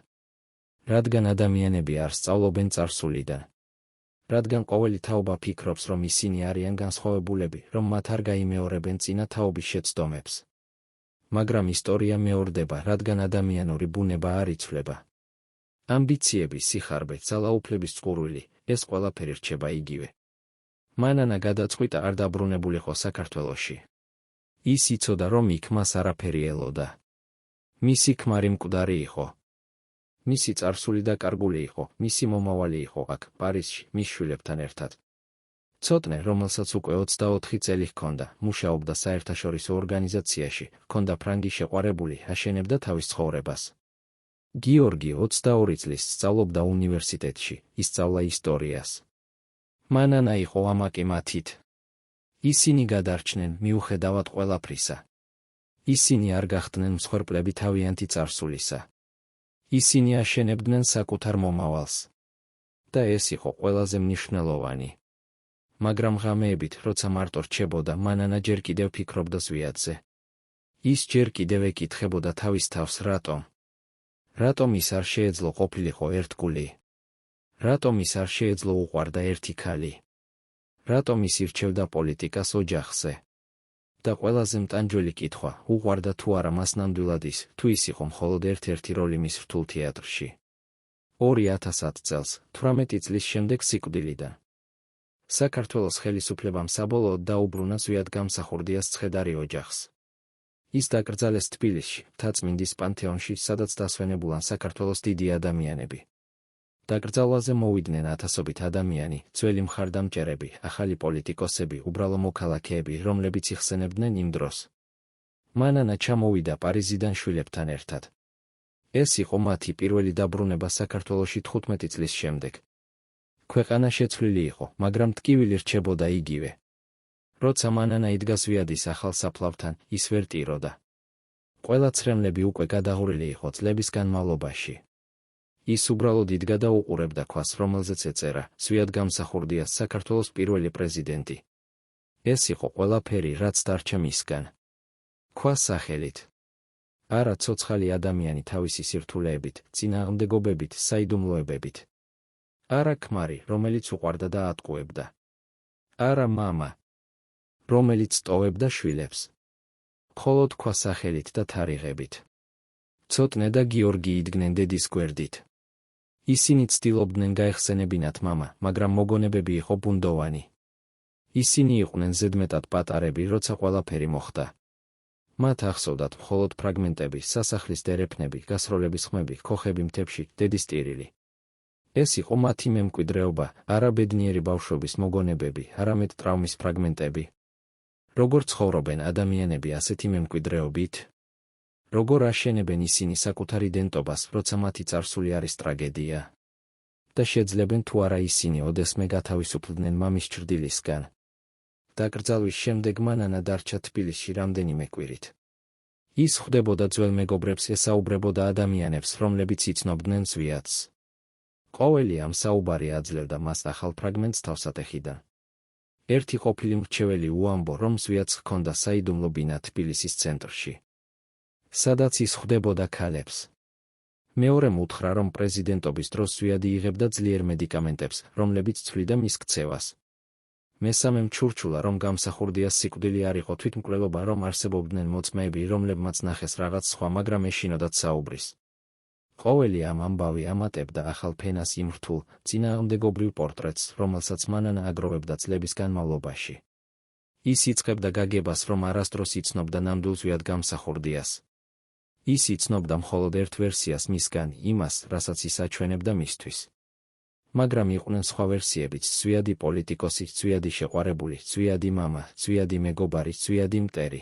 A: რადგან ადამიანები არ სწავლობენ წარსულიდან. რადგან ყოველი თაობა ფიქრობს, რომ ისინი არიან განსხვავებულები, რომ მათ არ გაიმეორებენ წინა თაობის შეცდომებს. მაგრამ ისტორია მეორდება, რადგან ადამიანური ბუნება არ იცვლება. ამბიციები, სიხარბე, ძალაუფლების წყურვილი, ეს ყველაფერი რჩება იგივე. მანანა გადაწყვიტა არ დაბრუნებულიყო საქართველოში. ის იცოდა, რომ იქ მას არაფერი ელოდა. მისი ქმარი მკვდარი იყო. მისი წარსული დაკარგული იყო, მისი მომავალი იყო აქ, პარიზში, მის შვილებთან ერთად. ცოტნე, რომელსაც უკვე 24 წელი ჰქონდა, მუშაობდა საერთაშორისო ორგანიზაციაში, ჰქონდა ფრანგი შეყვარებული, აშენებდა თავის ცხოვრებას. გიორგი 22 წლის სწავლობდა უნივერსიტეტში, ისწავლა ისტორიას. მანანა იყო ამაკი მათით. ისინი გადარჩნენ მიუხედავად ყველაფრისა. ისინი არ გახდნენ მსხვერპლები თავიანთი წარსულისა. ისინი აშენებდნენ საკუთარ მომავალს. და ეს იყო ყველაზე მნიშვნელოვანი. მაგრამ ღამეებით, როცა მარტო რჩებოდა, მანანა ჯერ კიდევ ფიქრობდა ზვიადზე. ის ჯერ კიდევ ეკითხებოდა თავის თავს, რატომ? რატომ ის არ შეეძლო ყოფილიყო ერთგული? რატომ ის არ შეეძლო უყვარდა ერთი ქალი? რატომ ის ირჩევდა პოლიტიკას ოჯახზე? და ყველაზე მტანჯველი კითხვა, უყვარდა თუ არა მას ნამდვილად ის, თუ ის იყო მხოლოდ ერთ-ერთი როლი მის რთულ თეატრში. 2010 წელს, 18 წლის შემდეგ სიკვდილიდან. საქართველოს ხელისუფლებამ საბოლოოდ დაუბრუნა ზვიად გამსახურდიას ცხედარი ოჯახს. ის დაკრძალეს თბილისში, მთაწმინდის პანთეონში, სადაც დასვენებულან საქართველოს დიდი ადამიანები. დაკრძალვაზე მოვიდნენ ათასობით ადამიანი, ძველი მხარდამჭერები, ახალი პოლიტიკოსები, უბრალო მოქალაქეები, რომლებიც იხსენებდნენ იმ დროს. მანანა ჩამოვიდა პარიზიდან შვილებთან ერთად. ეს იყო მათი პირველი დაბრუნება საქართველოში 15 წლის შემდეგ. ქვეყანა შეცვლილი იყო, მაგრამ ტკივილი რჩებოდა იგივე. როცა მანანა იდგა ზვიადის ახალ საფლავთან, ის ვერ ტიროდა. ყველა ცრემლები უკვე გადაღურილი იყო წლების განმავლობაში. ის უბრალოდ იდგა და უყურებდა ქვას, რომელზეც ეწერა, ზვიად გამსახურდია საქართველოს პირველი პრეზიდენტი. ეს იყო ყველაფერი, რაც დარჩა მისგან. ქვას სახელით. არა ცოცხალი ადამიანი თავისი სირთულეებით, წინააღმდეგობებით, საიდუმლოებებით. არა ქმარი, რომელიც უყვარდა და ატყუებდა. არა მამა, რომელიც ტოვებდა შვილებს. მხოლოდ ქვა სახელით და თარიღებით. ცოტნე და გიორგი იდგნენ დედის გვერდით. ისინი ცდილობდნენ გაეხსენებინათ მამა, მაგრამ მოგონებები იყო ბუნდოვანი. ისინი იყვნენ ზედმეტად პატარები, როცა ყველაფერი მოხდა. მათ ახსოვდათ მხოლოდ ფრაგმენტები, სასახლის დერეფნები, გასროლების ხმები, ქოხები მთებში, დედის ტირილი. ეს იყო მათი მემკვიდრეობა, არა ბედნიერი ბავშვობის მოგონებები, არამედ ტრავმის ფრაგმენტები. როგორ ცხოვრობენ ადამიანები ასეთი მემკვიდრეობით? როგორ აშენებენ ისინი საკუთარი დენტობას, როცა მათი წარსული არის ტრაგედია? და შეძლებენ თუ არა ისინი ოდესმე გათავისუფლდნენ მამის ჩრდილისგან? დაკრძალვის შემდეგ მანანა დარჩა თბილისში რამდენიმე კვირით. ის ხვდებოდა ძველ მეგობრებს, ესაუბრებოდა ადამიანებს, რომლებიც იცნობდნენ ზვიადს. ყოველი ამ საუბარი აძლევდა მას ახალ ფრაგმენტს თავსატეხიდან. ერთი ყოფილი მრჩეველი უამბო, რომ ზვიადს ჰქონდა საიდუმლო ბინა თბილისის ცენტრში, სადაც ის ხვდებოდა ქალებს. მეორემ უთხრა, რომ პრეზიდენტობის დროს ზვიადი იღებდა ძლიერ მედიკამენტებს, რომლებიც ცვლიდა მის ქცევას. მესამემ ჩურჩულა, რომ გამსახურდიას სიკვდილი არ იყო თვითმკვლელობა, რომ არსებობდნენ მოწმეები, რომლებმაც ნახეს რაღაც სხვა, მაგრამ ეშინოდათ საუბრის. ყოველი ამ ამბავი ამატებდა ახალ ფენას იმ რთულ, წინააღმდეგობრივ პორტრეტს, რომელსაც მანანა აგროვებდა წლების განმავლობაში. ის იწყებდა გაგებას, რომ არასდროს იცნობდა ნამდვილ ზვიად გამსახურდიას. ის იცნობდა მხოლოდ ერთ ვერსიას მისგან, იმას, რასაც ის აჩვენებდა მისთვის. მაგრამ იყვნენ სხვა ვერსიებიც, ზვიადი პოლიტიკოსი, ზვიადი შეყვარებული, ზვიადი მამა, ზვიადი მეგობარი, ზვიადი მტერი.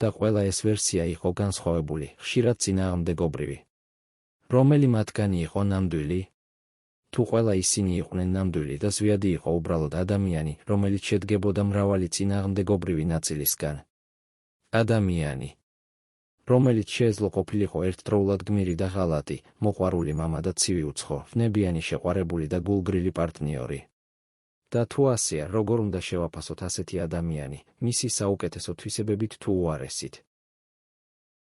A: და ყველა ეს ვერსია იყო განსხვავებული, ხშირად წინააღმდეგობრივი. რომელი მათგანი იყო ნამდვილი? თუ ყველა ისინი იყვნენ ნამდვილი და ზვიადი იყო უბრალოდ ადამიანი, რომელიც შედგებოდა მრავალი წინააღმდეგობრივი ნაწილისგან. ადამიანი, რომელიც შეეძლო ყოფილიყო ერთდროულად გმირი და ღალატი, მოყვარული მამა და ცივი უცხო, ვნებიანი შეყვარებული და გულგრილი პარტნიორი. და თუ ასეა, როგორ უნდა შევაფასოთ ასეთი ადამიანი, მისი საუკეთესო თვისებებით თუ უარესით?